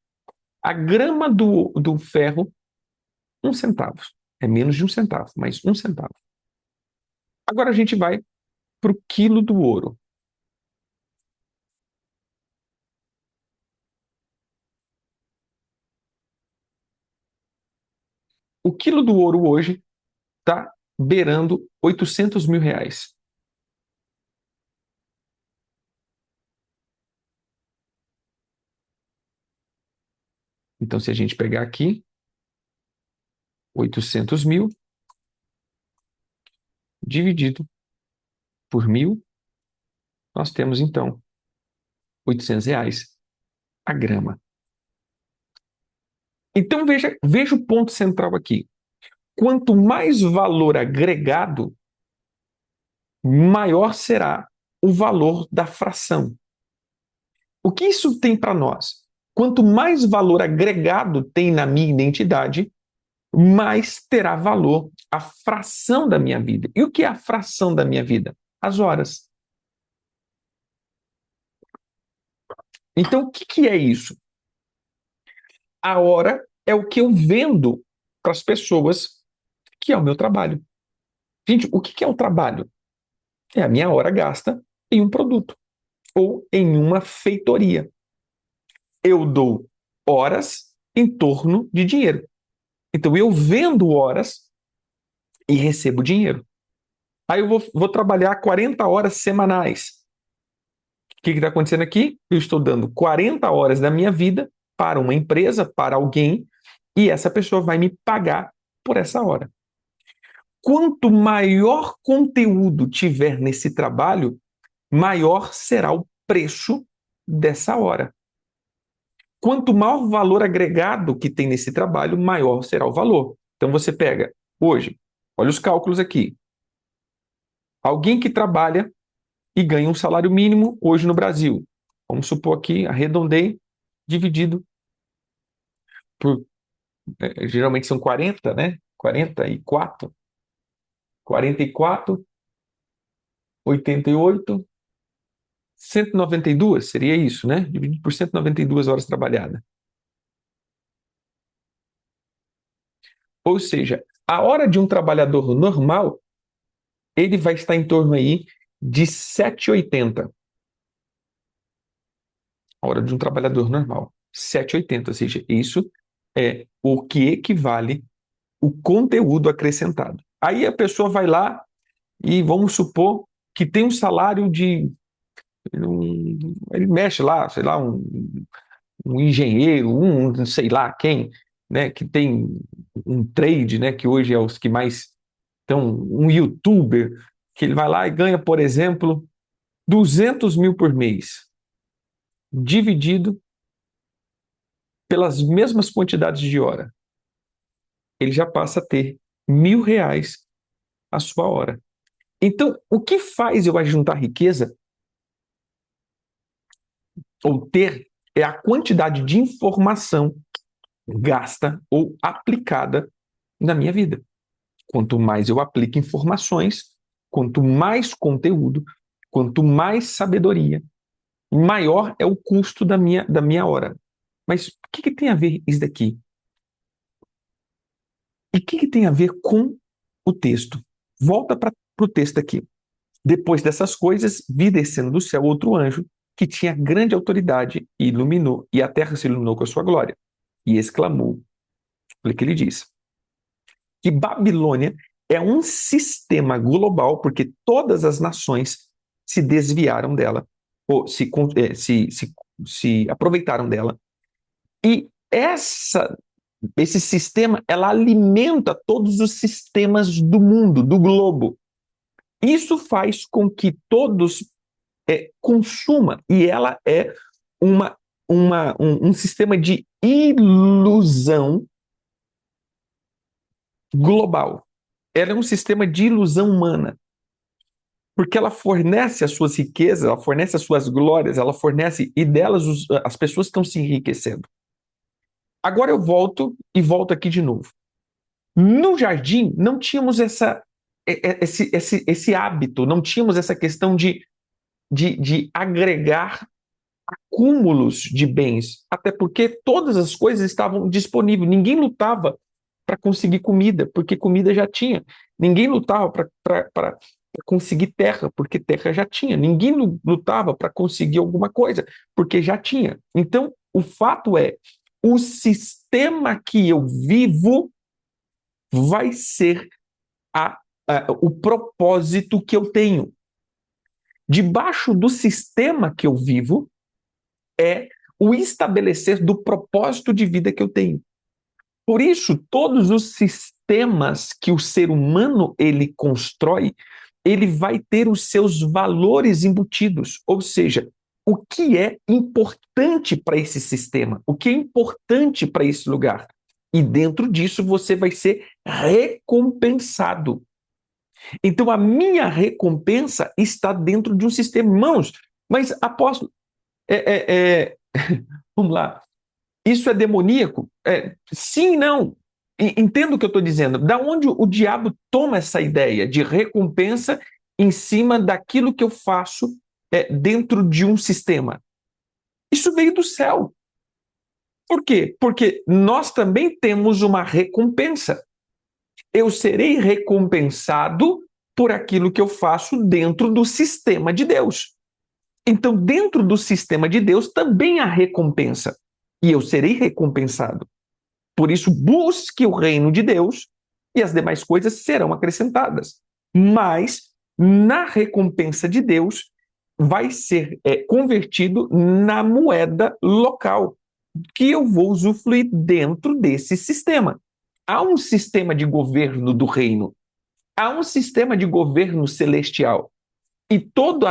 A grama do ferro, 1 centavo. É menos de 1 centavo, mas 1 centavo. Agora a gente vai para o quilo do ouro. O quilo do ouro hoje está beirando R$ 800.000. Então, se a gente pegar aqui, 800 mil dividido por 1.000, nós temos então R$ 800 a grama. Então veja o ponto central aqui. Quanto mais valor agregado, maior será o valor da fração. O que isso tem para nós? Quanto mais valor agregado tem na minha identidade, mais terá valor a fração da minha vida. E o que é a fração da minha vida? As horas. Então, o que é isso? A hora é o que eu vendo para as pessoas, que é o meu trabalho. Gente, o que é o trabalho? É a minha hora gasta em um produto ou em uma feitoria. Eu dou horas em torno de dinheiro. Então, eu vendo horas e recebo dinheiro. Aí eu vou trabalhar 40 horas semanais. O que está acontecendo aqui? Eu estou dando 40 horas da minha vida para uma empresa, para alguém, e essa pessoa vai me pagar por essa hora. quanto maior conteúdo tiver nesse trabalho, maior será o preço dessa hora. Quanto maior valor agregado que tem nesse trabalho, maior será o valor. Então você pega, hoje, olha os cálculos aqui. Alguém que trabalha e ganha um salário mínimo hoje no Brasil. Vamos supor aqui, arredondei, dividido por, geralmente são 40, né? 44, 44, 88, 192, seria isso, né? Dividido por 192 horas trabalhadas. Ou seja, a hora de um trabalhador normal, ele vai estar em torno aí de 7,80. A hora de um trabalhador normal, 7,80. Ou seja, isso é o que equivale o conteúdo acrescentado. Aí a pessoa vai lá e vamos supor que tem um salário de... ele mexe lá, sei lá, um engenheiro, sei lá quem, né, que tem um trade, né, que hoje é os que mais estão, um youtuber, que ele vai lá e ganha, por exemplo, 200 mil por mês, dividido pelas mesmas quantidades de hora. Ele já passa a ter R$ 1.000 a sua hora. Então, o que faz eu ajuntar riqueza ou ter é a quantidade de informação gasta ou aplicada na minha vida. Quanto mais eu aplico informações, quanto mais conteúdo, quanto mais sabedoria, maior é o custo da minha hora. Mas o que tem a ver isso daqui? E o que tem a ver com o texto? Volta para o texto aqui. Depois dessas coisas, vi descendo do céu outro anjo que tinha grande autoridade e iluminou, e a terra se iluminou com a sua glória. E exclamou, olha o que ele diz, que Babilônia é um sistema global, porque todas as nações se desviaram dela, ou se aproveitaram dela. E esse sistema, ela alimenta todos os sistemas do mundo, do globo. Isso faz com que todos consumam, e ela é um sistema de ilusão global. Ela é um sistema de ilusão humana, porque ela fornece as suas riquezas, ela fornece as suas glórias, ela fornece, e delas as pessoas estão se enriquecendo. Agora eu volto aqui de novo. No jardim, não tínhamos esse hábito, não tínhamos essa questão de agregar acúmulos de bens, até porque todas as coisas estavam disponíveis. Ninguém lutava para conseguir comida, porque comida já tinha. Ninguém lutava para conseguir terra, porque terra já tinha. Ninguém lutava para conseguir alguma coisa, porque já tinha. Então, o fato é, o sistema que eu vivo vai ser o propósito que eu tenho. Debaixo do sistema que eu vivo é o estabelecer do propósito de vida que eu tenho. Por isso, todos os sistemas que o ser humano ele constrói, ele vai ter os seus valores embutidos, ou seja, o que é importante para esse sistema, o que é importante para esse lugar. E dentro disso você vai ser recompensado. Então a minha recompensa está dentro de um sistema. Irmãos, mas apóstolo, vamos lá, isso é demoníaco? Sim e não. Entendo o que eu estou dizendo. Da onde o diabo toma essa ideia de recompensa em cima daquilo que eu faço dentro de um sistema? Isso veio do céu. Por quê? Porque nós também temos uma recompensa. Eu serei recompensado por aquilo que eu faço dentro do sistema de Deus. Então, dentro do sistema de Deus também há recompensa. E eu serei recompensado. Por isso, busque o reino de Deus e as demais coisas serão acrescentadas. Mas, na recompensa de Deus, vai ser convertido na moeda local, que eu vou usufruir dentro desse sistema. Há um sistema de governo do reino. há um sistema de governo celestial. E toda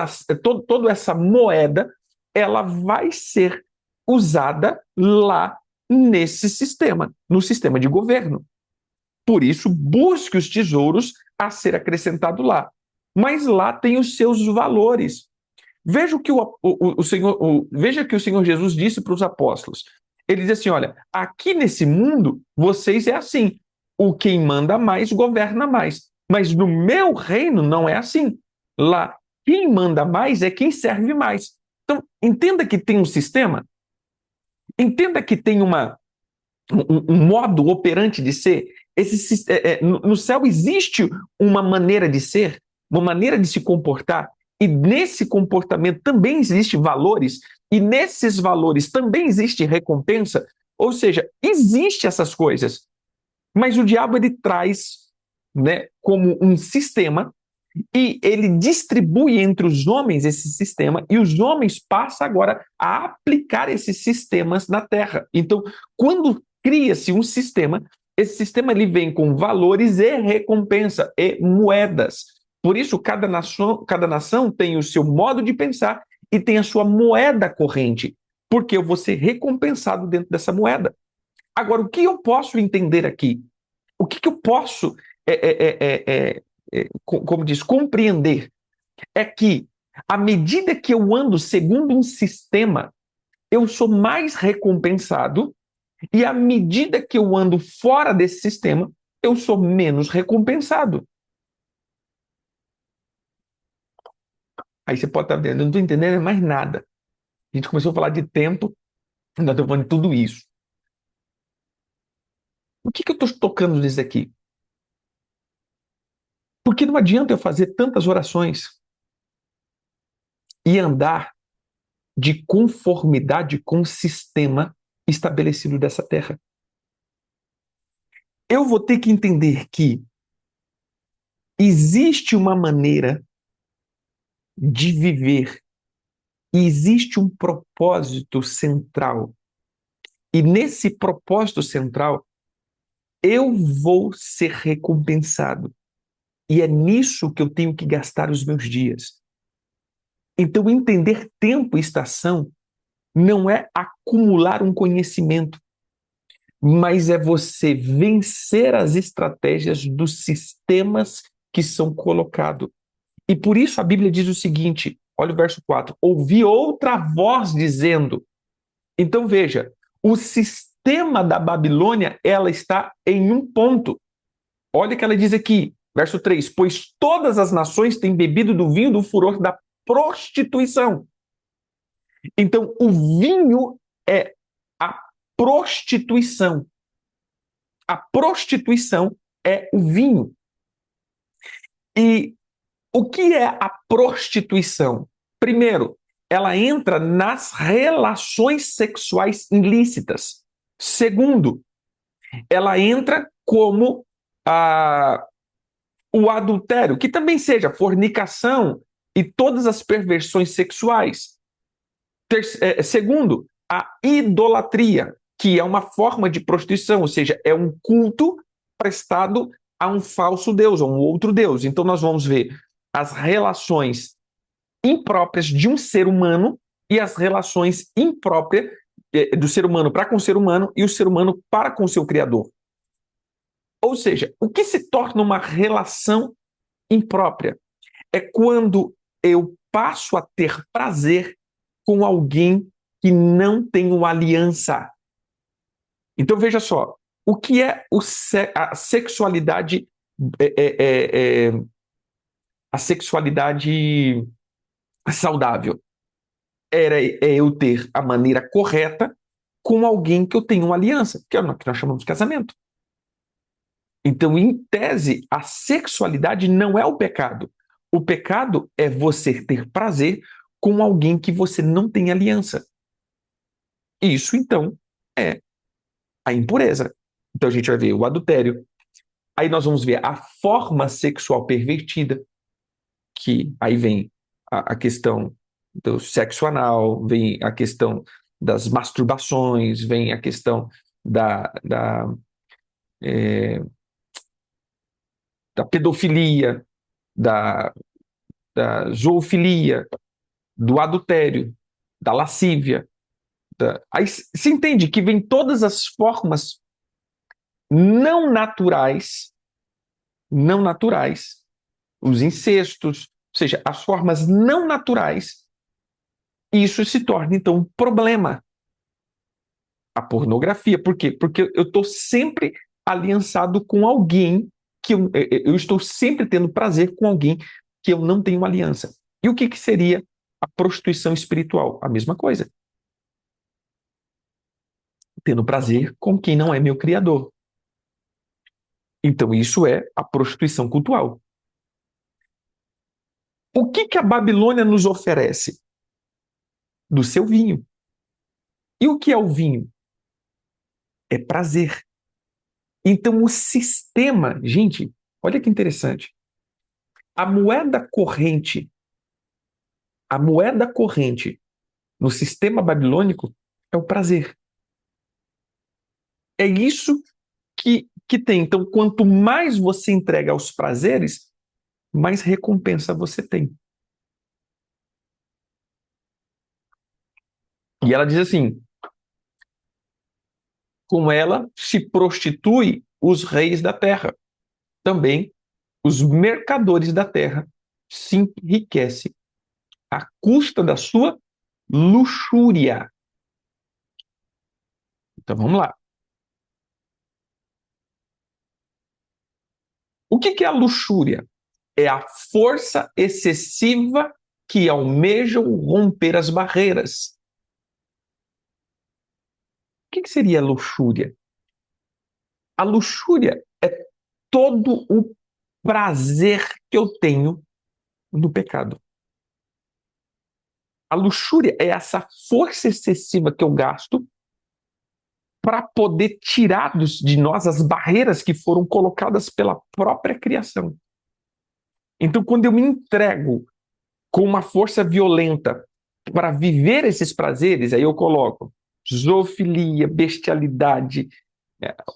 essa moeda, ela vai ser usada lá nesse sistema, no sistema de governo. Por isso, busque os tesouros a ser acrescentado lá. Mas lá tem os seus valores. Veja o que veja que o Senhor Jesus disse para os apóstolos. Ele diz assim: olha, aqui nesse mundo, vocês é assim. O quem manda mais, governa mais. Mas no meu reino não é assim. Lá, quem manda mais é quem serve mais. Então, entenda que tem um sistema, entenda que tem um modo operante de ser. No céu existe uma maneira de ser, uma maneira de se comportar, e nesse comportamento também existem valores, e nesses valores também existe recompensa, ou seja, existe essas coisas, mas o diabo ele traz, né, como um sistema, e ele distribui entre os homens esse sistema, e os homens passam agora a aplicar esses sistemas na Terra. Então, quando cria-se um sistema, esse sistema ele vem com valores e recompensa, e moedas. Por isso, cada nação tem o seu modo de pensar e tem a sua moeda corrente, porque eu vou ser recompensado dentro dessa moeda. Agora, o que eu posso entender aqui? O que eu posso como diz, compreender, é que à medida que eu ando segundo um sistema, eu sou mais recompensado, e à medida que eu ando fora desse sistema, eu sou menos recompensado. Aí você pode estar vendo, eu não estou entendendo mais nada. A gente começou a falar de tempo, ainda estou falando de tudo isso. Por que eu estou tocando nisso aqui? Porque não adianta eu fazer tantas orações e andar de conformidade com o sistema estabelecido dessa terra. Eu vou ter que entender que existe uma maneira de viver e existe um propósito central. E nesse propósito central, eu vou ser recompensado. E é nisso que eu tenho que gastar os meus dias. Então, entender tempo e estação não é acumular um conhecimento, mas é você vencer as estratégias dos sistemas que são colocados. E por isso a Bíblia diz o seguinte, olha o verso 4, ouvi outra voz dizendo. Então veja, o sistema da Babilônia, ela está em um ponto. Olha o que ela diz aqui, verso 3, pois todas as nações têm bebido do vinho do furor da prostituição. Então o vinho é a prostituição. A prostituição é o vinho. E o que é a prostituição? Primeiro, ela entra nas relações sexuais ilícitas. Segundo, ela entra como o adultério, que também seja fornicação e todas as perversões sexuais. Segundo, a idolatria, que é uma forma de prostituição, ou seja, é um culto prestado a um falso Deus, a um outro Deus. Então nós vamos ver as relações impróprias de um ser humano e as relações impróprias do ser humano para com o ser humano e o ser humano para com o seu Criador. Ou seja, o que se torna uma relação imprópria é quando eu passo a ter prazer com alguém que não tem uma aliança. Então veja só, o que é a sexualidade a sexualidade saudável? É eu ter a maneira correta com alguém que eu tenho uma aliança, que é o que nós chamamos de casamento. Então, em tese, a sexualidade não é o pecado. O pecado é você ter prazer com alguém que você não tem aliança. Isso, então, é a impureza. Então, a gente vai ver o adultério. Aí nós vamos ver a forma sexual pervertida, que aí vem a questão do sexo anal, vem a questão das masturbações, vem a questão da pedofilia, da, da zoofilia, do adultério, da lascívia. Aí se entende que vem todas as formas não naturais, não naturais, os incestos, ou seja, as formas não naturais, isso se torna então um problema. A pornografia, por quê? Porque eu estou sempre aliançado com alguém que eu estou sempre tendo prazer com alguém que eu não tenho aliança. E o que seria a prostituição espiritual? A mesma coisa. Tendo prazer com quem não é meu criador. Então, isso é a prostituição cultural. O que a Babilônia nos oferece? Do seu vinho. E o que é o vinho? É prazer. Então, o sistema, gente, olha que interessante. A moeda corrente no sistema babilônico é o prazer. É isso que tem. Então, quanto mais você entrega aos prazeres, mais recompensa você tem. E ela diz assim: com ela se prostitui os reis da terra. Também os mercadores da terra se enriquecem à custa da sua luxúria. Então vamos lá. O que é a luxúria? É a força excessiva que almejam romper as barreiras. O que seria a luxúria? A luxúria é todo o prazer que eu tenho no pecado. A luxúria é essa força excessiva que eu gasto para poder tirar de nós as barreiras que foram colocadas pela própria criação. Então, quando eu me entrego com uma força violenta para viver esses prazeres, aí eu coloco zoofilia, bestialidade,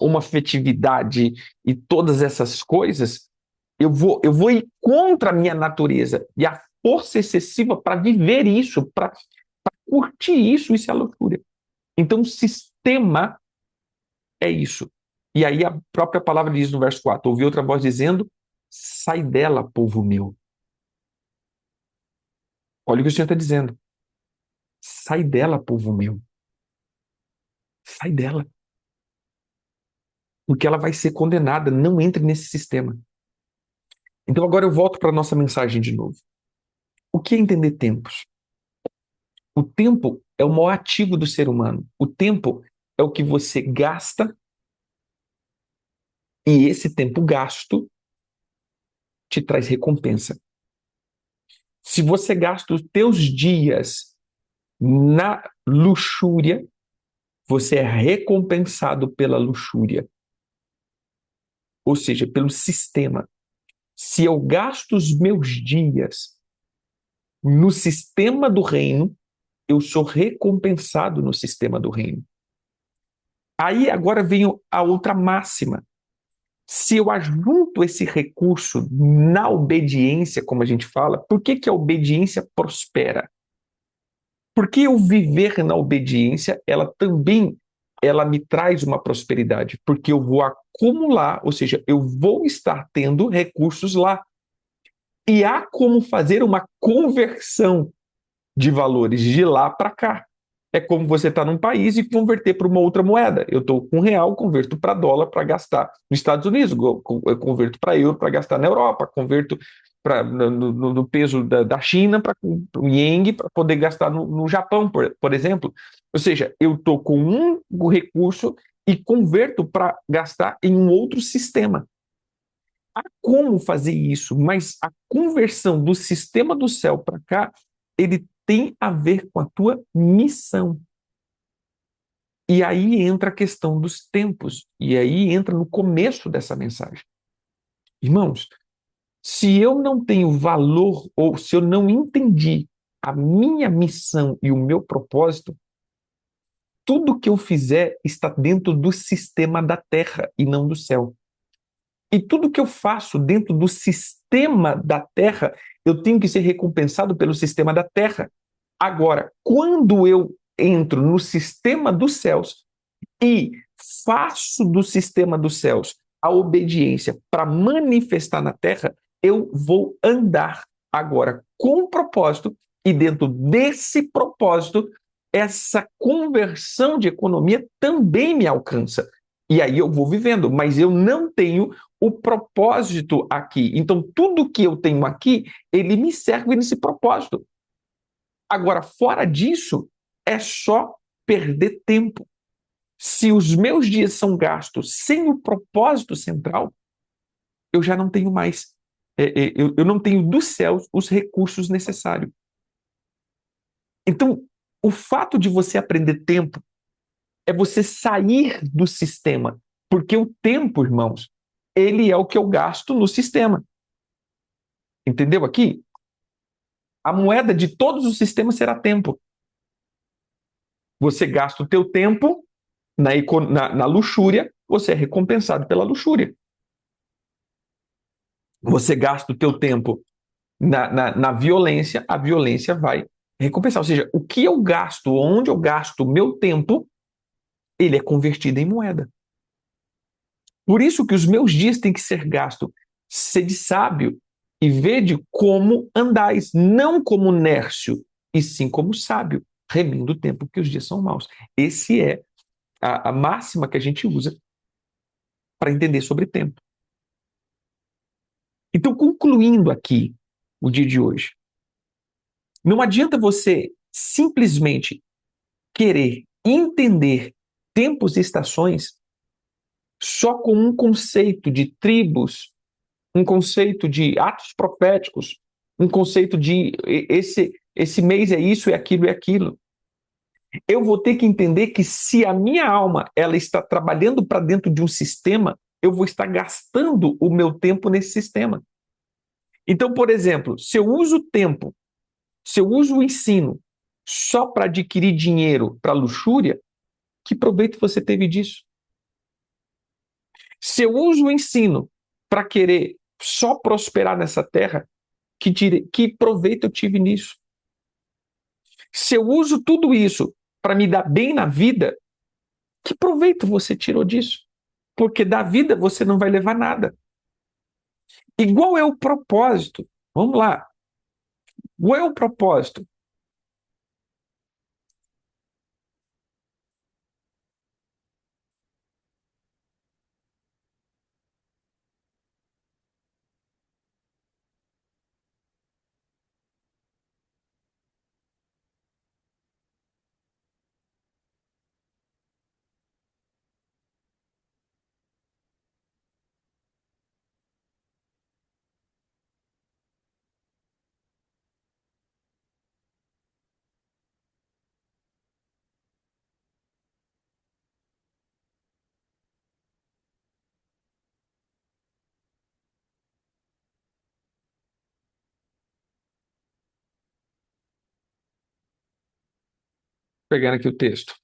homoafetividade e todas essas coisas, eu vou ir contra a minha natureza. E a força excessiva para viver isso, para curtir isso é a luxúria. Então, o sistema é isso. E aí a própria palavra diz no verso 4, ouvi outra voz dizendo, sai dela, povo meu. Olha o que o Senhor está dizendo. Sai dela, povo meu. Sai dela. Porque ela vai ser condenada. Não entre nesse sistema. Então agora eu volto para a nossa mensagem de novo. O que é entender tempos? O tempo é o maior ativo do ser humano. O tempo é o que você gasta e esse tempo gasto te traz recompensa. Se você gasta os teus dias na luxúria, você é recompensado pela luxúria. Ou seja, pelo sistema. Se eu gasto os meus dias no sistema do reino, eu sou recompensado no sistema do reino. Aí agora vem a outra máxima. Se eu ajunto esse recurso na obediência, como a gente fala, por que a obediência prospera? Porque o viver na obediência, ela me traz uma prosperidade, porque eu vou acumular, ou seja, eu vou estar tendo recursos lá. E há como fazer uma conversão de valores de lá para cá. É como você estar num país e converter para uma outra moeda. Eu estou com real, converto para dólar para gastar nos Estados Unidos, eu converto para euro para gastar na Europa, converto no peso da China para o Yang para poder gastar no Japão, por exemplo. Ou seja, eu estou com um recurso e converto para gastar em um outro sistema. Há como fazer isso, mas a conversão do sistema do céu para cá, ele tem a ver com a tua missão. E aí entra a questão dos tempos, e aí entra no começo dessa mensagem. Irmãos, se eu não tenho valor, ou se eu não entendi a minha missão e o meu propósito, tudo que eu fizer está dentro do sistema da terra e não do céu. E tudo que eu faço dentro do sistema da Terra, eu tenho que ser recompensado pelo sistema da Terra. Agora, quando eu entro no sistema dos céus e faço do sistema dos céus a obediência para manifestar na Terra, eu vou andar agora com propósito, e dentro desse propósito, essa conversão de economia também me alcança. E aí eu vou vivendo, mas eu não tenho o propósito aqui. Então, tudo que eu tenho aqui, ele me serve nesse propósito. Agora, fora disso, é só perder tempo. Se os meus dias são gastos sem o propósito central, eu já não tenho mais, eu não tenho dos céus os recursos necessários. Então, o fato de você aprender tempo é você sair do sistema, porque o tempo, irmãos, ele é o que eu gasto no sistema. Entendeu aqui? A moeda de todos os sistemas será tempo. Você gasta o teu tempo na luxúria, você é recompensado pela luxúria. Você gasta o teu tempo na violência, a violência vai recompensar. Ou seja, o que eu gasto, onde eu gasto o meu tempo, ele é convertido em moeda. Por isso que os meus dias têm que ser gastos. Sede sábio e vede como andais, não como nércio, e sim como sábio, remindo o tempo, que os dias são maus. Esse é a máxima que a gente usa para entender sobre tempo. Então, concluindo aqui o dia de hoje, não adianta você simplesmente querer entender tempos e estações só com um conceito de tribos, um conceito de atos proféticos, um conceito de esse mês é isso, é aquilo, é aquilo. Eu vou ter que entender que se a minha alma ela está trabalhando para dentro de um sistema, eu vou estar gastando o meu tempo nesse sistema. Então, por exemplo, se eu uso o tempo, se eu uso o ensino só para adquirir dinheiro para luxúria, que proveito você teve disso? Se eu uso o ensino para querer só prosperar nessa terra, que proveito eu tive nisso? Se eu uso tudo isso para me dar bem na vida, que proveito você tirou disso? Porque da vida você não vai levar nada. Igual é o propósito? Vamos lá. Qual é o propósito? Pegando aqui o texto.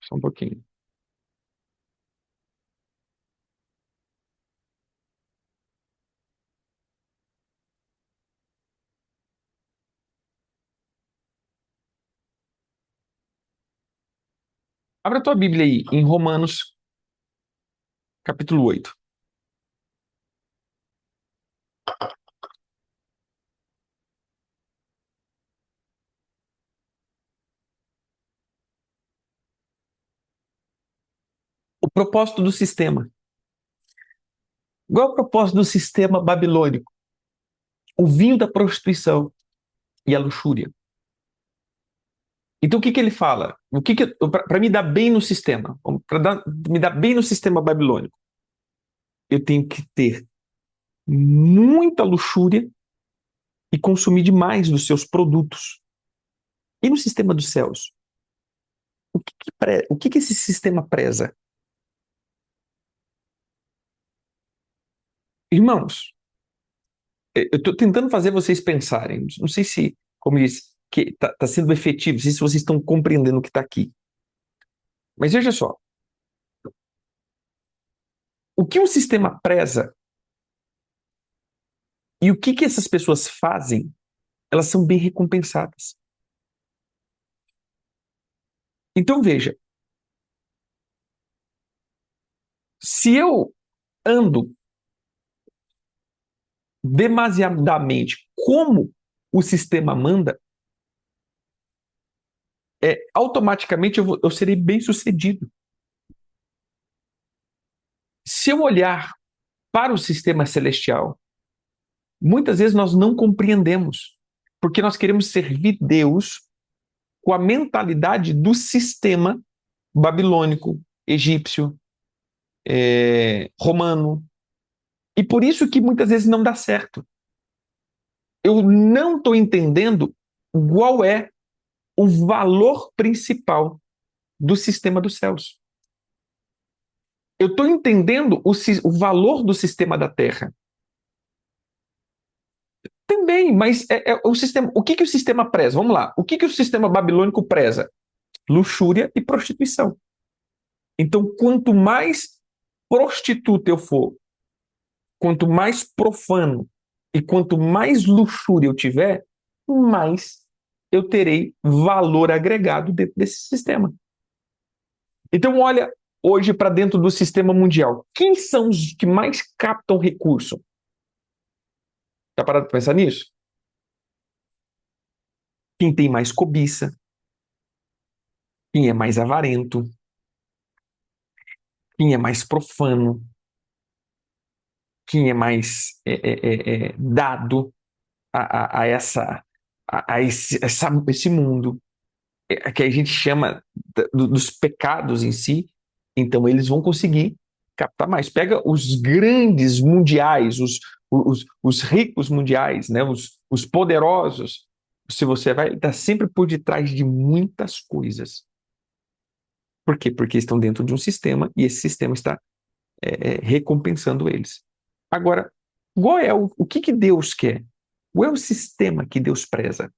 Só um pouquinho. Abra a tua Bíblia aí, em Romanos, capítulo 8. O propósito do sistema. Qual é o propósito do sistema babilônico? O vinho da prostituição e a luxúria. Então, o que que ele fala? Para me dar bem no sistema, para me dar bem no sistema babilônico, eu tenho que ter muita luxúria e consumir demais dos seus produtos. E no sistema dos céus? O que que esse sistema preza? Irmãos, eu estou tentando fazer vocês pensarem. Não sei se, como disse, que está sendo efetivo, não sei se vocês estão compreendendo o que está aqui. Mas veja só, o que o sistema preza e o que que essas pessoas fazem, elas são bem recompensadas. Então veja, se eu ando demasiadamente como o sistema manda, automaticamente eu serei bem sucedido. Se eu olhar para o sistema celestial, muitas vezes nós não compreendemos, porque nós queremos servir Deus com a mentalidade do sistema babilônico, egípcio, romano. E por isso que muitas vezes não dá certo. Eu não estou entendendo qual é o valor principal do sistema dos céus. Eu estou entendendo o valor do sistema da Terra. Também, mas o sistema. O que que o sistema preza? Vamos lá. O que que o sistema babilônico preza? Luxúria e prostituição. Então, quanto mais prostituta eu for, quanto mais profano e quanto mais luxúria eu tiver, mais eu terei valor agregado dentro desse sistema. Então, olha hoje para dentro do sistema mundial. Quem são os que mais captam recurso? Está parado para pensar nisso? Quem tem mais cobiça, quem é mais avarento, quem é mais profano, quem é mais dado a esse mundo, que a gente chama dos pecados em si. Então eles vão conseguir captar mais. Pega os grandes mundiais, os ricos mundiais, né? Os poderosos. Se você vai, ele está sempre por detrás de muitas coisas. Por quê? Porque estão dentro de um sistema e esse sistema está recompensando eles. Agora, qual é o que que Deus quer? Qual é o sistema que Deus preza?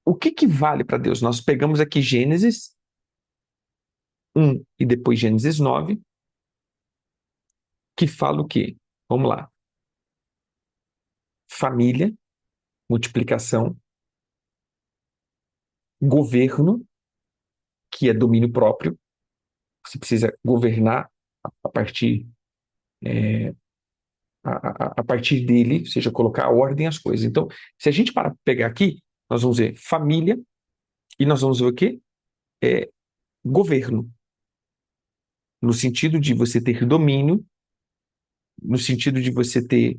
O que que vale para Deus? Nós pegamos aqui Gênesis 1 e depois Gênesis 9, que fala o quê? Vamos lá. Família, multiplicação, governo, que é domínio próprio. Você precisa governar a partir a partir dele, ou seja, colocar ordem às coisas. Então, se a gente para pegar aqui, nós vamos ver família e nós vamos ver o quê? Governo, no sentido de você ter domínio, no sentido de você ter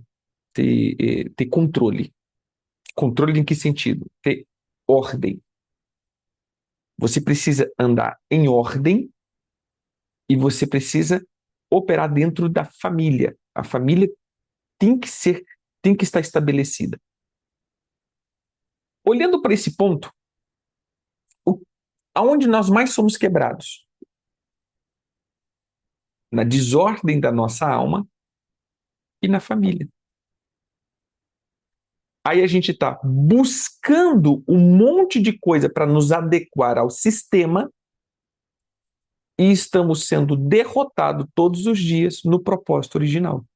controle. Controle em que sentido? Ter ordem. Você precisa andar em ordem e você precisa operar dentro da família. A família tem que estar estabelecida. Olhando para esse ponto, aonde nós mais somos quebrados? Na desordem da nossa alma e na família. Aí a gente está buscando um monte de coisa para nos adequar ao sistema e estamos sendo derrotados todos os dias no propósito original.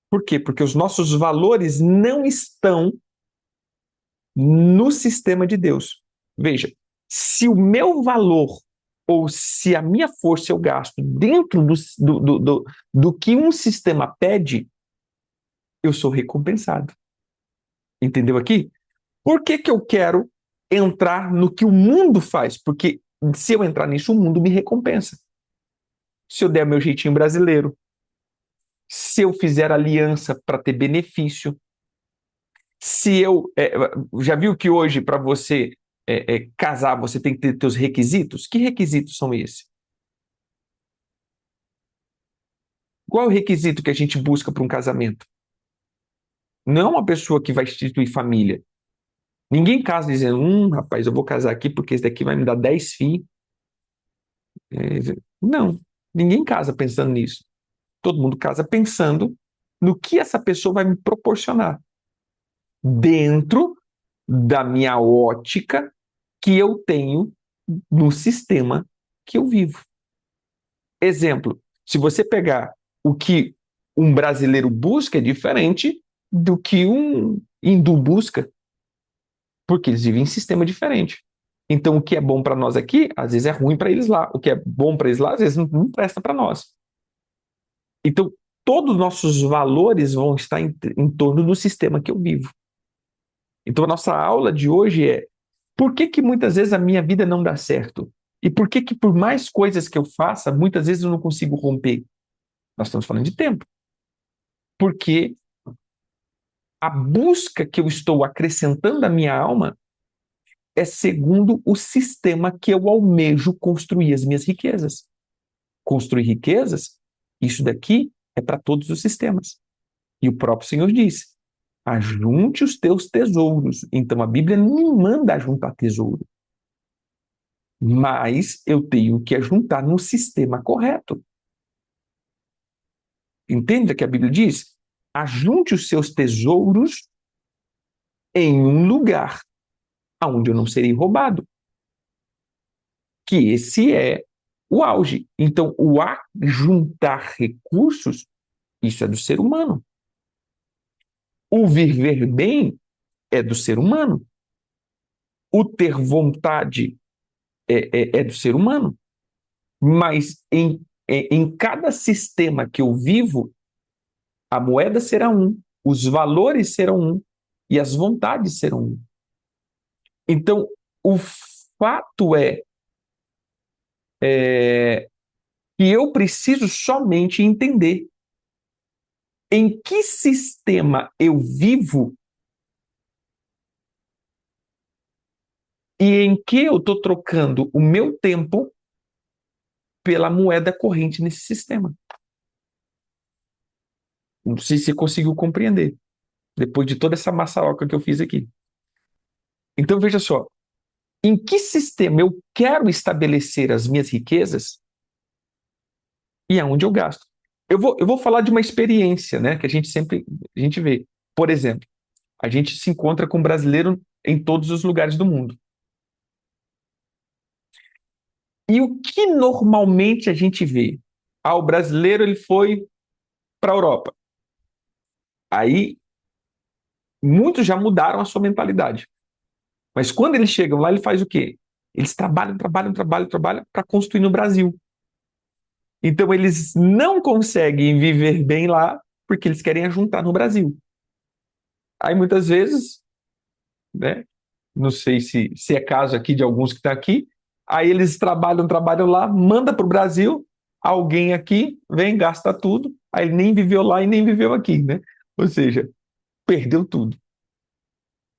Por quê? Porque os nossos valores não estão no sistema de Deus. Veja, Se o meu valor ou se a minha força eu gasto dentro do que um sistema pede, eu sou recompensado. Entendeu aqui? Por que que eu quero entrar no que o mundo faz? Porque se eu entrar nisso, o mundo me recompensa. Se eu der meu jeitinho brasileiro, se eu fizer aliança para ter benefício, se eu... já viu que hoje, para você casar, você tem que ter seus requisitos? Que requisitos são esses? Qual é o requisito que a gente busca para um casamento? Não é uma pessoa que vai instituir família. Ninguém casa dizendo, rapaz, eu vou casar aqui porque esse daqui vai me dar 10 filhos. Não, ninguém casa pensando nisso. Todo mundo casa pensando no que essa pessoa vai me proporcionar dentro da minha ótica que eu tenho no sistema que eu vivo. Exemplo, se você pegar o que um brasileiro busca, é diferente do que um hindu busca, porque eles vivem em sistema diferente. Então, o que é bom para nós aqui, às vezes é ruim para eles lá. O que é bom para eles lá, às vezes não presta para nós. Então, todos os nossos valores vão estar em torno do sistema que eu vivo. Então, a nossa aula de hoje é por que que muitas vezes a minha vida não dá certo? E por que que por mais coisas que eu faça, muitas vezes eu não consigo romper? Nós estamos falando de tempo. Porque a busca que eu estou acrescentando à minha alma é segundo o sistema que eu almejo construir as minhas riquezas. Construir riquezas, isso daqui é para todos os sistemas. E o próprio Senhor disse, ajunte os teus tesouros. Então a Bíblia não me manda ajuntar tesouro. Mas eu tenho que ajuntar no sistema correto. Entende o que a Bíblia diz? Ajunte os seus tesouros em um lugar onde eu não serei roubado. Que esse é o auge. Então, o ajuntar recursos, isso é do ser humano. O viver bem é do ser humano. O ter vontade é do ser humano. Mas em cada sistema que eu vivo, a moeda será um, os valores serão um e as vontades serão um. Então, o fato é que eu preciso somente entender em que sistema eu vivo e em que eu estou trocando o meu tempo pela moeda corrente nesse sistema. Não sei se você conseguiu compreender, depois de toda essa maçaroca que eu fiz aqui. Então, veja só, em que sistema eu quero estabelecer as minhas riquezas e aonde eu gasto. Eu vou falar de uma experiência, né, que a gente vê. Por exemplo, a gente se encontra com brasileiro em todos os lugares do mundo. E o que normalmente a gente vê? O brasileiro ele foi para a Europa. Aí muitos já mudaram a sua mentalidade. Mas quando eles chegam lá, ele faz o quê? Eles trabalham para construir no Brasil. Então eles não conseguem viver bem lá porque eles querem juntar no Brasil. Aí muitas vezes, né, não sei se é caso aqui de alguns que estão aqui, aí eles trabalham lá, manda para o Brasil, alguém aqui vem, gasta tudo, aí ele nem viveu lá e nem viveu aqui, né? Ou seja, perdeu tudo.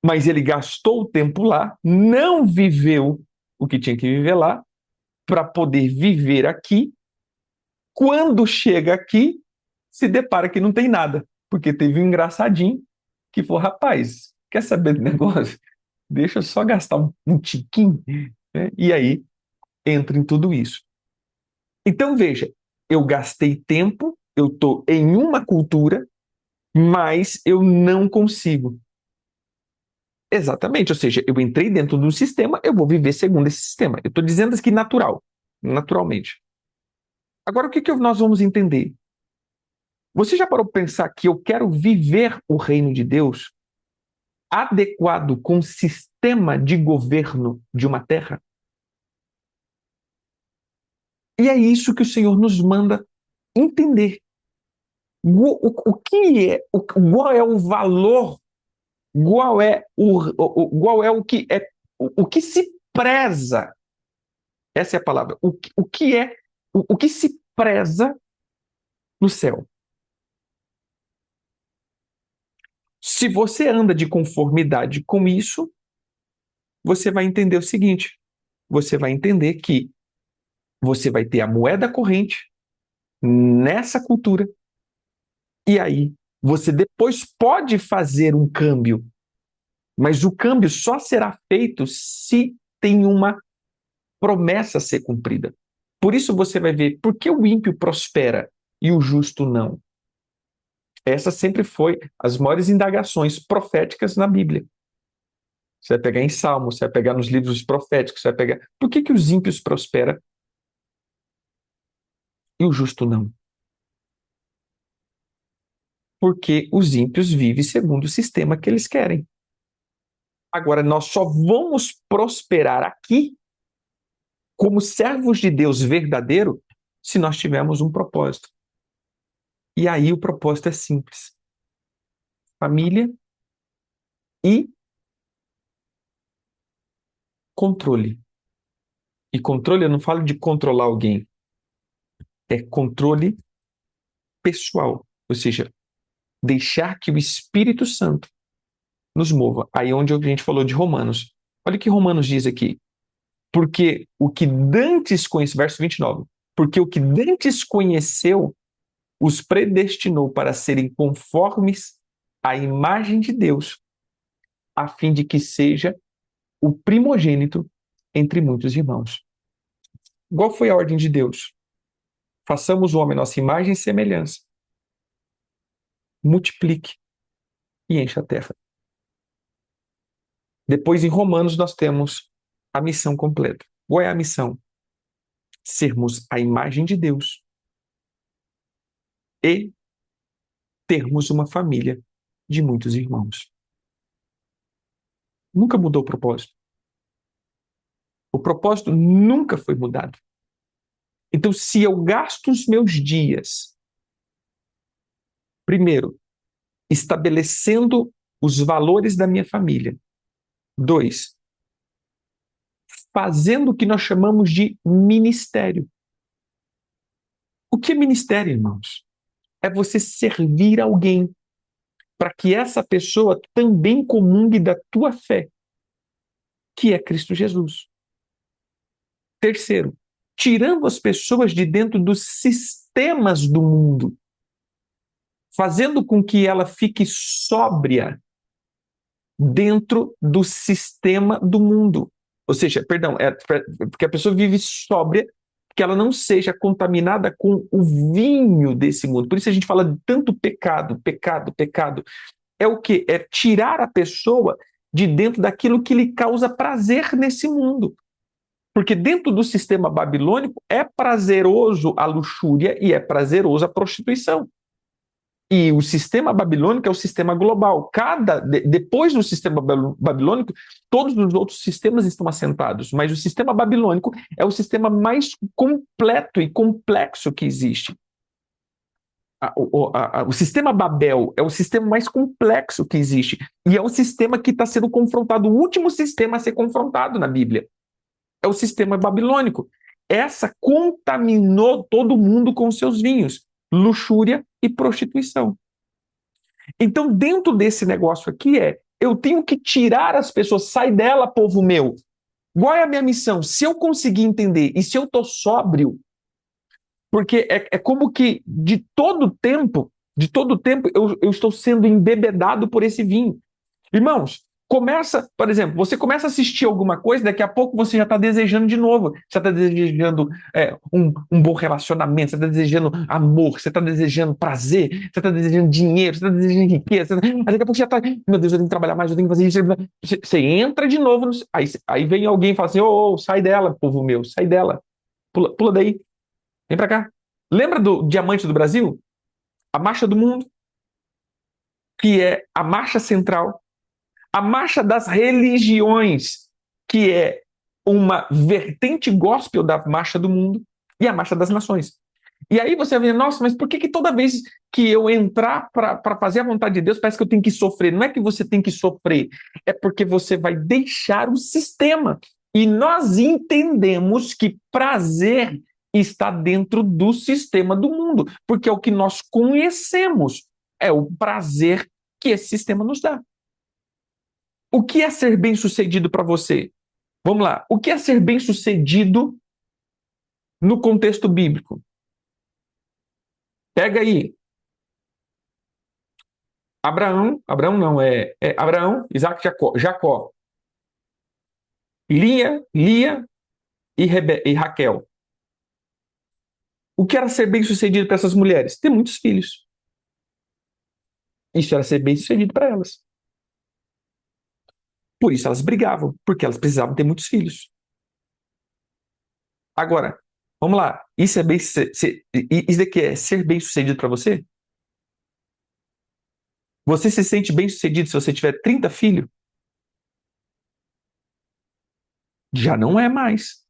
Mas ele gastou o tempo lá, não viveu o que tinha que viver lá, para poder viver aqui. Quando chega aqui, se depara que não tem nada, porque teve um engraçadinho que falou, rapaz, quer saber do negócio? Deixa eu só gastar um tiquinho, né? E aí entra em tudo isso. Então, veja, eu gastei tempo, eu estou em uma cultura, mas eu não consigo. Exatamente, ou seja, eu entrei dentro de um sistema, eu vou viver segundo esse sistema. Eu estou dizendo aqui naturalmente. Agora, o que nós vamos entender? Você já parou para pensar que eu quero viver o reino de Deus adequado com o sistema de governo de uma terra? E é isso que o Senhor nos manda entender. O que é, qual é o valor, qual é o que é, o que se preza, essa é a palavra, o que é, o que se preza no céu. Se você anda de conformidade com isso, você vai entender o seguinte: você vai entender que você vai ter a moeda corrente nessa cultura, e aí você depois pode fazer um câmbio, mas o câmbio só será feito se tem uma promessa a ser cumprida. Por isso você vai ver por que o ímpio prospera e o justo não. Essa sempre foi as maiores indagações proféticas na Bíblia. Você vai pegar em Salmos, você vai pegar nos livros proféticos, você vai pegar. Por que os ímpios prosperam e o justo não? Porque os ímpios vivem segundo o sistema que eles querem. Agora, nós só vamos prosperar aqui como servos de Deus verdadeiro se nós tivermos um propósito. E aí o propósito é simples: família e controle. E controle, eu não falo de controlar alguém, é controle pessoal, ou seja, deixar que o Espírito Santo nos mova. Aí onde a gente falou de Romanos. Olha o que Romanos diz aqui. Porque o que dantes conheceu, verso 29, porque o que dantes conheceu, os predestinou para serem conformes à imagem de Deus, a fim de que seja o primogênito entre muitos irmãos. Qual foi a ordem de Deus? Façamos o homem nossa imagem e semelhança. Multiplique e encha a terra. Depois, em Romanos, nós temos a missão completa. Qual é a missão? Sermos a imagem de Deus e termos uma família de muitos irmãos. Nunca mudou o propósito. O propósito nunca foi mudado. Então, se eu gasto os meus dias, primeiro, estabelecendo os valores da minha família. 2, fazendo o que nós chamamos de ministério. O que é ministério, irmãos? É você servir alguém para que essa pessoa também comungue da tua fé, que é Cristo Jesus. Terceiro, tirando as pessoas de dentro dos sistemas do mundo, fazendo com que ela fique sóbria dentro do sistema do mundo. Ou seja, perdão, porque a pessoa vive sóbria, que ela não seja contaminada com o vinho desse mundo. Por isso a gente fala de tanto pecado, pecado, pecado. É o quê? É tirar a pessoa de dentro daquilo que lhe causa prazer nesse mundo. Porque dentro do sistema babilônico é prazeroso a luxúria e é prazeroso a prostituição. E o sistema babilônico é o sistema global. Depois do sistema babilônico, todos os outros sistemas estão assentados, mas o sistema babilônico é o sistema mais completo e complexo que existe. O sistema Babel é o sistema mais complexo que existe e é o sistema que está sendo confrontado, o último sistema a ser confrontado na Bíblia. É o sistema babilônico. Essa contaminou todo mundo com seus vinhos, luxúria e prostituição. Então, dentro desse negócio aqui eu tenho que tirar as pessoas, sai dela, povo meu. Qual é a minha missão? Se eu conseguir entender e se eu estou sóbrio, porque é como que de todo tempo eu estou sendo embebedado por esse vinho. Irmãos, começa, por exemplo, você começa a assistir alguma coisa, daqui a pouco você já está desejando de novo. Você está desejando um bom relacionamento, você está desejando amor, você está desejando prazer, você está desejando dinheiro, você está desejando riqueza. Daqui a pouco já está, meu Deus, eu tenho que trabalhar mais, eu tenho que fazer isso. Você entra de novo, aí vem alguém e fala assim, sai dela, povo meu, sai dela. Pula daí, vem para cá. Lembra do Diamante do Brasil? A Marcha do Mundo, que é a marcha central. A marcha das religiões, que é uma vertente gospel da marcha do mundo, e a marcha das nações. E aí você vai ver, nossa, mas por que que toda vez que eu entrar para fazer a vontade de Deus, parece que eu tenho que sofrer? Não é que você tem que sofrer, é porque você vai deixar o sistema. E nós entendemos que prazer está dentro do sistema do mundo, porque é o que nós conhecemos, é o prazer que esse sistema nos dá. O que é ser bem-sucedido para você? Vamos lá. O que é ser bem-sucedido no contexto bíblico? Pega aí. Abraão não, é Abraão, Isaac, Jacó, Lia e Raquel. O que era ser bem-sucedido para essas mulheres? Ter muitos filhos. Isso era ser bem-sucedido para elas. Por isso elas brigavam, porque elas precisavam ter muitos filhos. Agora, vamos lá. Isso daqui é ser bem-sucedido para você? Você se sente bem-sucedido se você tiver 30 filhos? Já não é mais.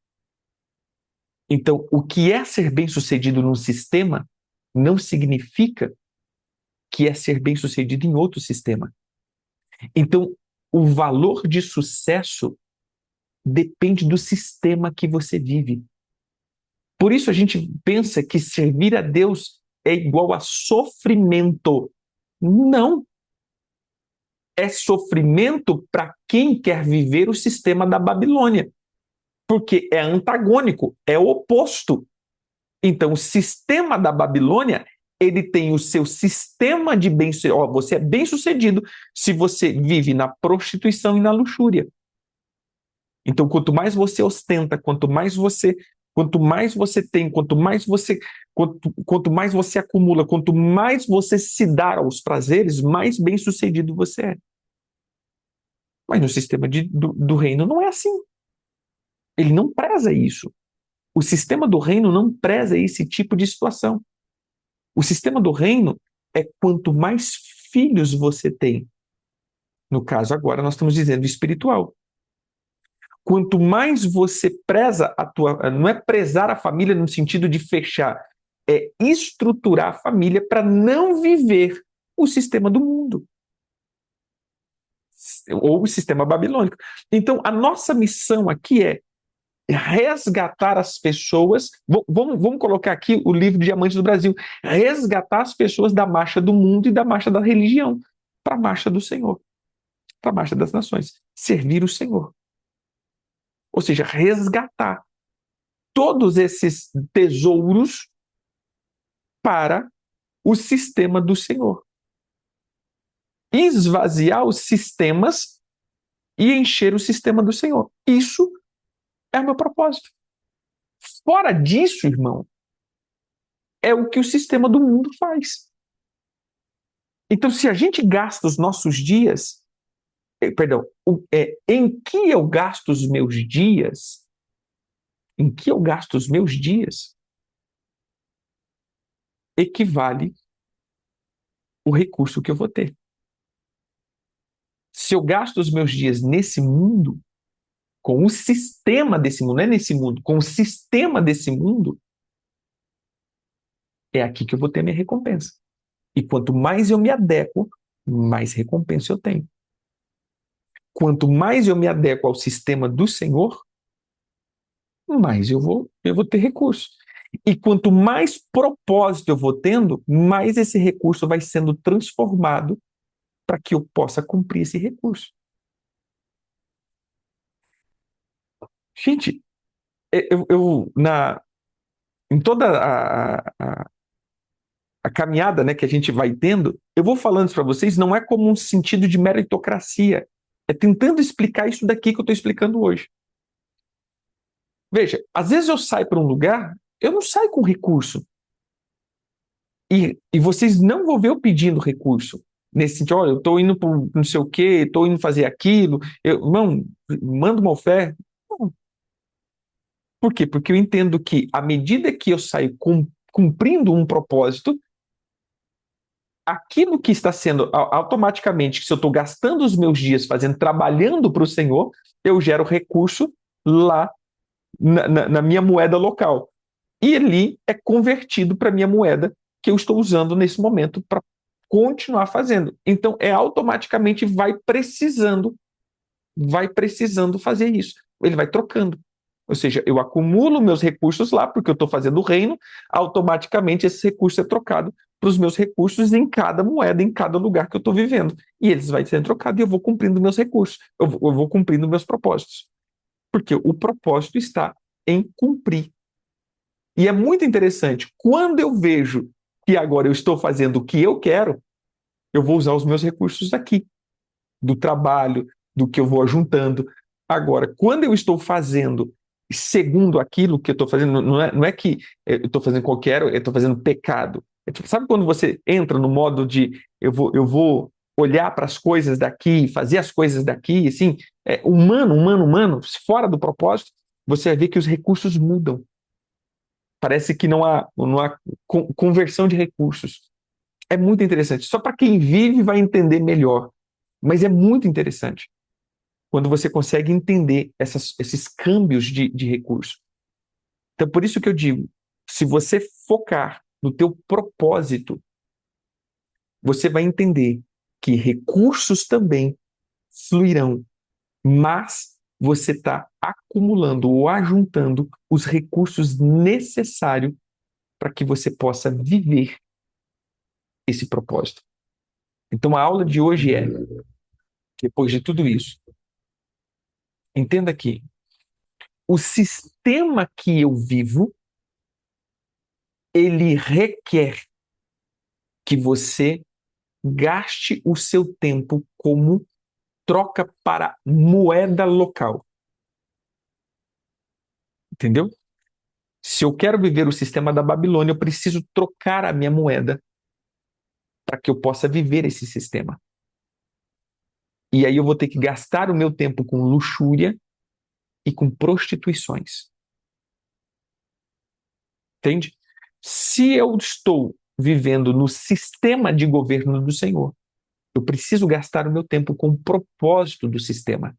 Então, o que é ser bem-sucedido num sistema não significa que é ser bem-sucedido em outro sistema. Então, o valor de sucesso depende do sistema que você vive. Por isso a gente pensa que servir a Deus é igual a sofrimento. Não. É sofrimento para quem quer viver o sistema da Babilônia. Porque é antagônico, é oposto. Então, o sistema da Babilônia, ele tem o seu sistema de bem-sucedido. Você é bem-sucedido se você vive na prostituição e na luxúria. Então, quanto mais você ostenta, quanto mais você tem, quanto mais você acumula, quanto mais você se dá aos prazeres, mais bem-sucedido você é. Mas no sistema do reino não é assim. Ele não preza isso. O sistema do reino não preza esse tipo de situação. O sistema do reino é quanto mais filhos você tem. No caso, agora nós estamos dizendo espiritual. Quanto mais você preza a tua... Não é prezar a família no sentido de fechar, é estruturar a família para não viver o sistema do mundo. Ou o sistema babilônico. Então, a nossa missão aqui é resgatar as pessoas. Vamos colocar aqui o livro Diamantes do Brasil. Resgatar as pessoas da marcha do mundo e da marcha da religião para a marcha do Senhor, para a marcha das nações. Servir o Senhor. Ou seja, resgatar todos esses tesouros para o sistema do Senhor. Esvaziar os sistemas e encher o sistema do Senhor. Isso é o meu propósito. Fora disso, irmão, é o que o sistema do mundo faz. Então, se a gente gasta os nossos dias, em que eu gasto os meus dias, equivale o recurso que eu vou ter. Se eu gasto os meus dias nesse mundo, com o sistema desse mundo, não é nesse mundo, com o sistema desse mundo, é aqui que eu vou ter minha recompensa. E quanto mais eu me adequo, mais recompensa eu tenho. Quanto mais eu me adequo ao sistema do Senhor, mais eu vou ter recurso. E quanto mais propósito eu vou tendo, mais esse recurso vai sendo transformado para que eu possa cumprir esse recurso. Gente, em toda a caminhada, né, que a gente vai tendo, eu vou falando isso para vocês, não é como um sentido de meritocracia. É tentando explicar isso daqui que eu estou explicando hoje. Veja, às vezes eu saio para um lugar, eu não saio com recurso. E vocês não vão ver eu pedindo recurso. Nesse sentido, olha, eu estou indo para não sei o quê, estou indo fazer aquilo, não, manda uma oferta. Não. Por quê? Porque eu entendo que à medida que eu saio cumprindo um propósito, aquilo que está sendo automaticamente, se eu estou gastando os meus dias trabalhando para o Senhor, eu gero recurso lá na minha moeda local. e ali é convertido para a minha moeda que eu estou usando nesse momento para continuar fazendo. Então, automaticamente vai precisando fazer isso. Ele vai trocando. Ou seja, eu acumulo meus recursos lá, porque eu estou fazendo o reino, automaticamente esse recurso é trocado para os meus recursos em cada moeda, em cada lugar que eu estou vivendo. E eles vão sendo trocados e eu vou cumprindo meus recursos, eu vou cumprindo meus propósitos. Porque o propósito está em cumprir. E é muito interessante, quando eu vejo que agora eu estou fazendo o que eu quero, eu vou usar os meus recursos daqui, do trabalho, do que eu vou juntando. Agora, quando eu estou fazendo segundo aquilo que eu estou fazendo, não é que eu estou fazendo qualquer, eu estou fazendo pecado. Tipo, sabe quando você entra no modo de eu vou olhar para as coisas daqui, fazer as coisas daqui, assim, humano, fora do propósito, você vai ver que os recursos mudam. Parece que não há conversão de recursos. É muito interessante. Só para quem vive vai entender melhor. Mas é muito interessante quando você consegue entender esses câmbios de recurso. Então, por isso que eu digo, se você focar no teu propósito, você vai entender que recursos também fluirão, mas você está acumulando ou ajuntando os recursos necessários para que você possa viver esse propósito. Então, a aula de hoje depois de tudo isso, entenda que o sistema que eu vivo, ele requer que você gaste o seu tempo como troca para moeda local. Entendeu? Se eu quero viver o sistema da Babilônia, eu preciso trocar a minha moeda para que eu possa viver esse sistema. E aí eu vou ter que gastar o meu tempo com luxúria e com prostituições. Entende? Se eu estou vivendo no sistema de governo do Senhor, eu preciso gastar o meu tempo com o propósito do sistema.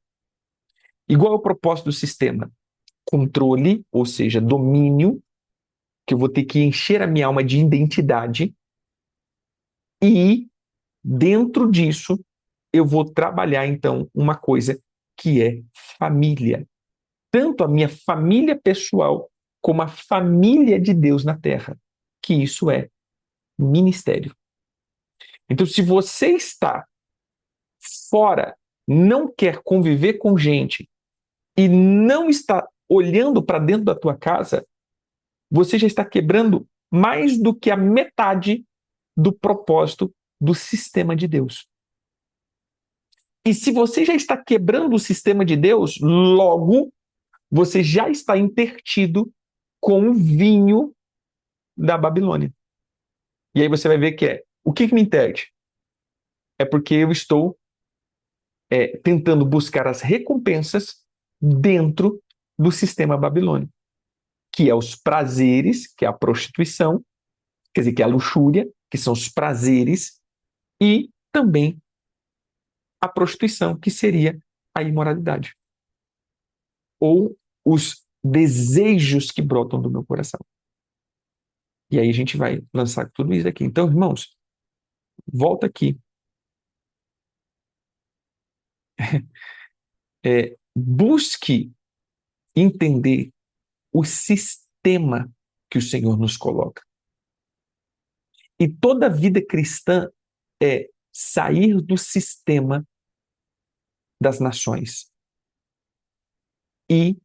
Igual ao propósito do sistema? Controle, ou seja, domínio, que eu vou ter que encher a minha alma de identidade, e dentro disso eu vou trabalhar então uma coisa que é família. Tanto a minha família pessoal como a família de Deus na terra, que isso é ministério. Então, se você está fora, não quer conviver com gente e não está olhando para dentro da tua casa, você já está quebrando mais do que a metade do propósito do sistema de Deus. E se você já está quebrando o sistema de Deus, logo você já está intertido com o vinho da Babilônia. E aí você vai ver que o que me interte? É porque eu estou tentando buscar as recompensas dentro do sistema babilônico, que é os prazeres, que é a prostituição, quer dizer, que é a luxúria, que são os prazeres, e também a prostituição, que seria a imoralidade, ou os desejos que brotam do meu coração. E aí a gente vai lançar tudo isso aqui. Então, irmãos, volta aqui. Busque entender o sistema que o Senhor nos coloca. E toda vida cristã é sair do sistema das nações e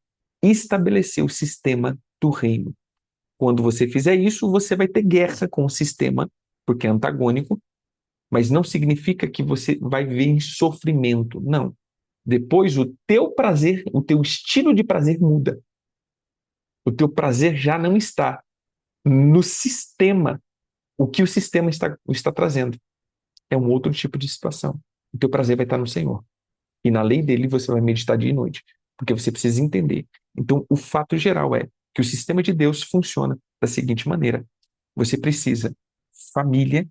estabelecer o sistema do reino. Quando você fizer isso, você vai ter guerra com o sistema, porque é antagônico, mas não significa que você vai viver em sofrimento. Não. Depois o teu prazer, o teu estilo de prazer muda. O teu prazer já não está no sistema, o que o sistema está trazendo. É um outro tipo de situação. O teu prazer vai estar no Senhor. E na lei dele você vai meditar dia e noite, porque você precisa entender. Então, o fato geral é que o sistema de Deus funciona da seguinte maneira: você precisa família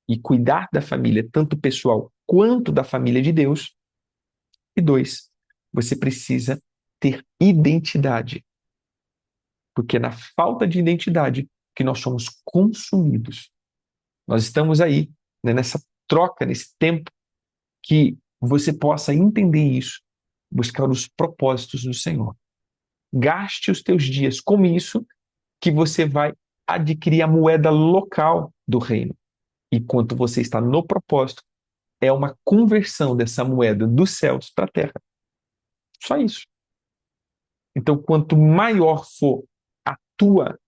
e cuidar da família, tanto pessoal quanto da família de Deus. E dois, você precisa ter identidade. porque é na falta de identidade que nós somos consumidos. Nós estamos aí, né, nessa troca, nesse tempo, que você possa entender isso, buscar os propósitos do Senhor. Gaste os teus dias com isso, que você vai adquirir a moeda local do reino. Enquanto você está no propósito, é uma conversão dessa moeda dos céus para a terra. Só isso. Então, quanto maior for a tua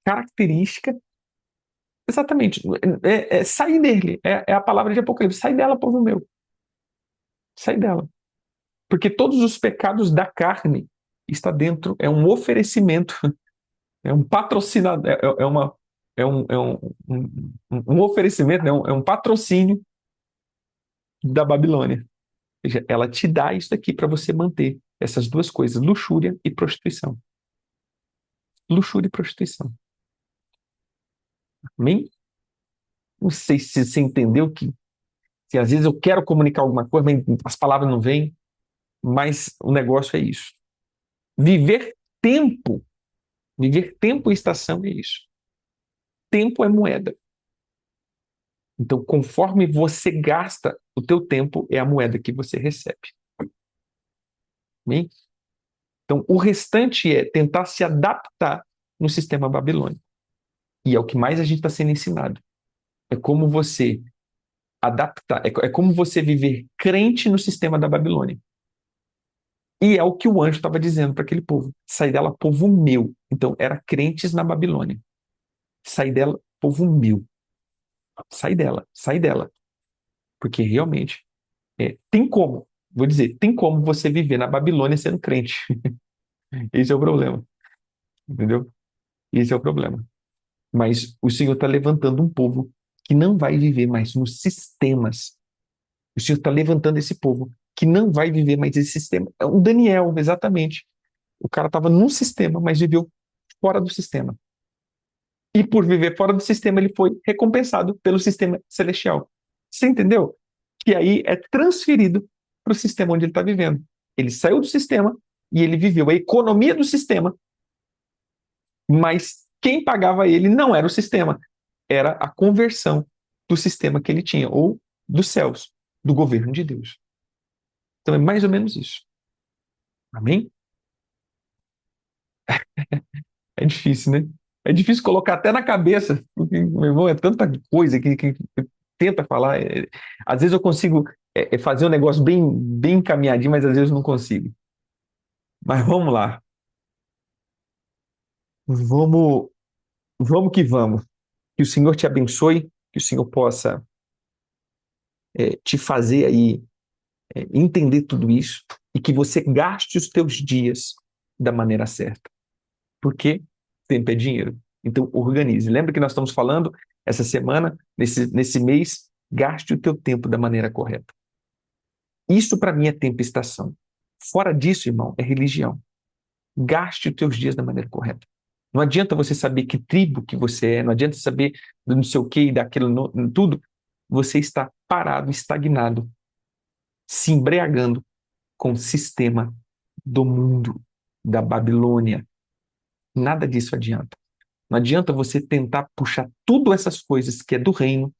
característica, exatamente, sair dele. É a palavra de Apocalipse. Sai dela, povo meu. Sai dela. Porque todos os pecados da carne está dentro, é um oferecimento, é um patrocinador, um oferecimento, né? É um patrocínio da Babilônia. Ou seja, ela te dá isso aqui para você manter essas duas coisas, luxúria e prostituição. Luxúria e prostituição. Amém? Não sei se você entendeu que às vezes eu quero comunicar alguma coisa, mas as palavras não vêm, mas o negócio é isso. Viver tempo, viver tempo e estação é isso. Tempo é moeda. Então, conforme você gasta o teu tempo, é a moeda que você recebe. Amém? Então, o restante é tentar se adaptar no sistema babilônico. E é o que mais a gente está sendo ensinado. É como você adaptar, é como você viver crente no sistema da Babilônia. E é o que o anjo estava dizendo para aquele povo. Sai dela, povo meu. Então, era crentes na Babilônia. Sai dela, povo meu. Sai dela, sai dela. Porque realmente, tem como, vou dizer, tem como você viver na Babilônia sendo crente. Esse é o problema. Entendeu? Esse é o problema. Mas o Senhor está levantando um povo que não vai viver mais nos sistemas. O Senhor está levantando esse povo que não vai viver mais esse sistema. É um Daniel, exatamente. O cara estava num sistema, mas viveu fora do sistema. E por viver fora do sistema, ele foi recompensado pelo sistema celestial. Você entendeu? Que aí é transferido para o sistema onde ele está vivendo. Ele saiu do sistema e ele viveu a economia do sistema, mas quem pagava ele não era o sistema, era a conversão do sistema que ele tinha, ou dos céus, do governo de Deus. Então é mais ou menos isso. Amém? É difícil, né? É difícil colocar até na cabeça, porque, meu irmão, é tanta coisa que tenta falar. Às vezes eu consigo fazer um negócio bem, bem encaminhadinho, mas às vezes eu não consigo. Mas vamos lá. Vamos, vamos que vamos. Que o Senhor te abençoe, que o Senhor possa te fazer aí entender tudo isso e que você gaste os teus dias da maneira certa. Porque tempo é dinheiro. Então, organize. Lembra que nós estamos falando essa semana, nesse mês, gaste o teu tempo da maneira correta. Isso para mim é tempo e estação. Fora disso, irmão, é religião. Gaste os teus dias da maneira correta. Não adianta você saber que tribo que você é, não adianta saber do não sei o que e daquilo, tudo. Você está parado, estagnado, se embriagando com o sistema do mundo, da Babilônia. Nada disso adianta. Não adianta você tentar puxar tudo essas coisas que é do reino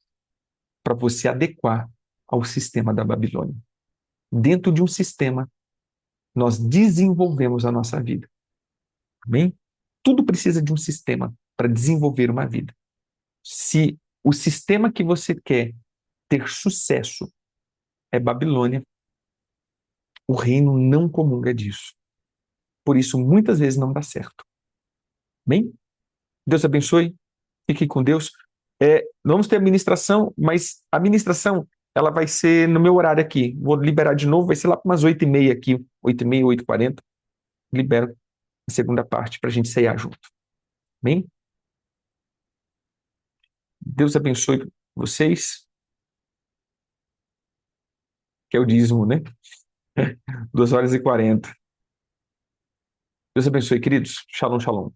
para você adequar ao sistema da Babilônia. Dentro de um sistema, nós desenvolvemos a nossa vida. Amém? Tudo precisa de um sistema para desenvolver uma vida. Se o sistema que você quer ter sucesso é Babilônia, o reino não comunga disso. Por isso, muitas vezes não dá certo. Bem? Deus abençoe. Fique com Deus. Vamos ter a ministração, mas a ministração ela vai ser no meu horário aqui. Vou liberar de novo, vai ser lá para umas 8h30 aqui, 8h30, 8h40. Libero a segunda parte para a gente ceiar junto. Bem? Deus abençoe vocês, que é o dízimo, né? 2h40. Deus abençoe, queridos. Shalom, shalom.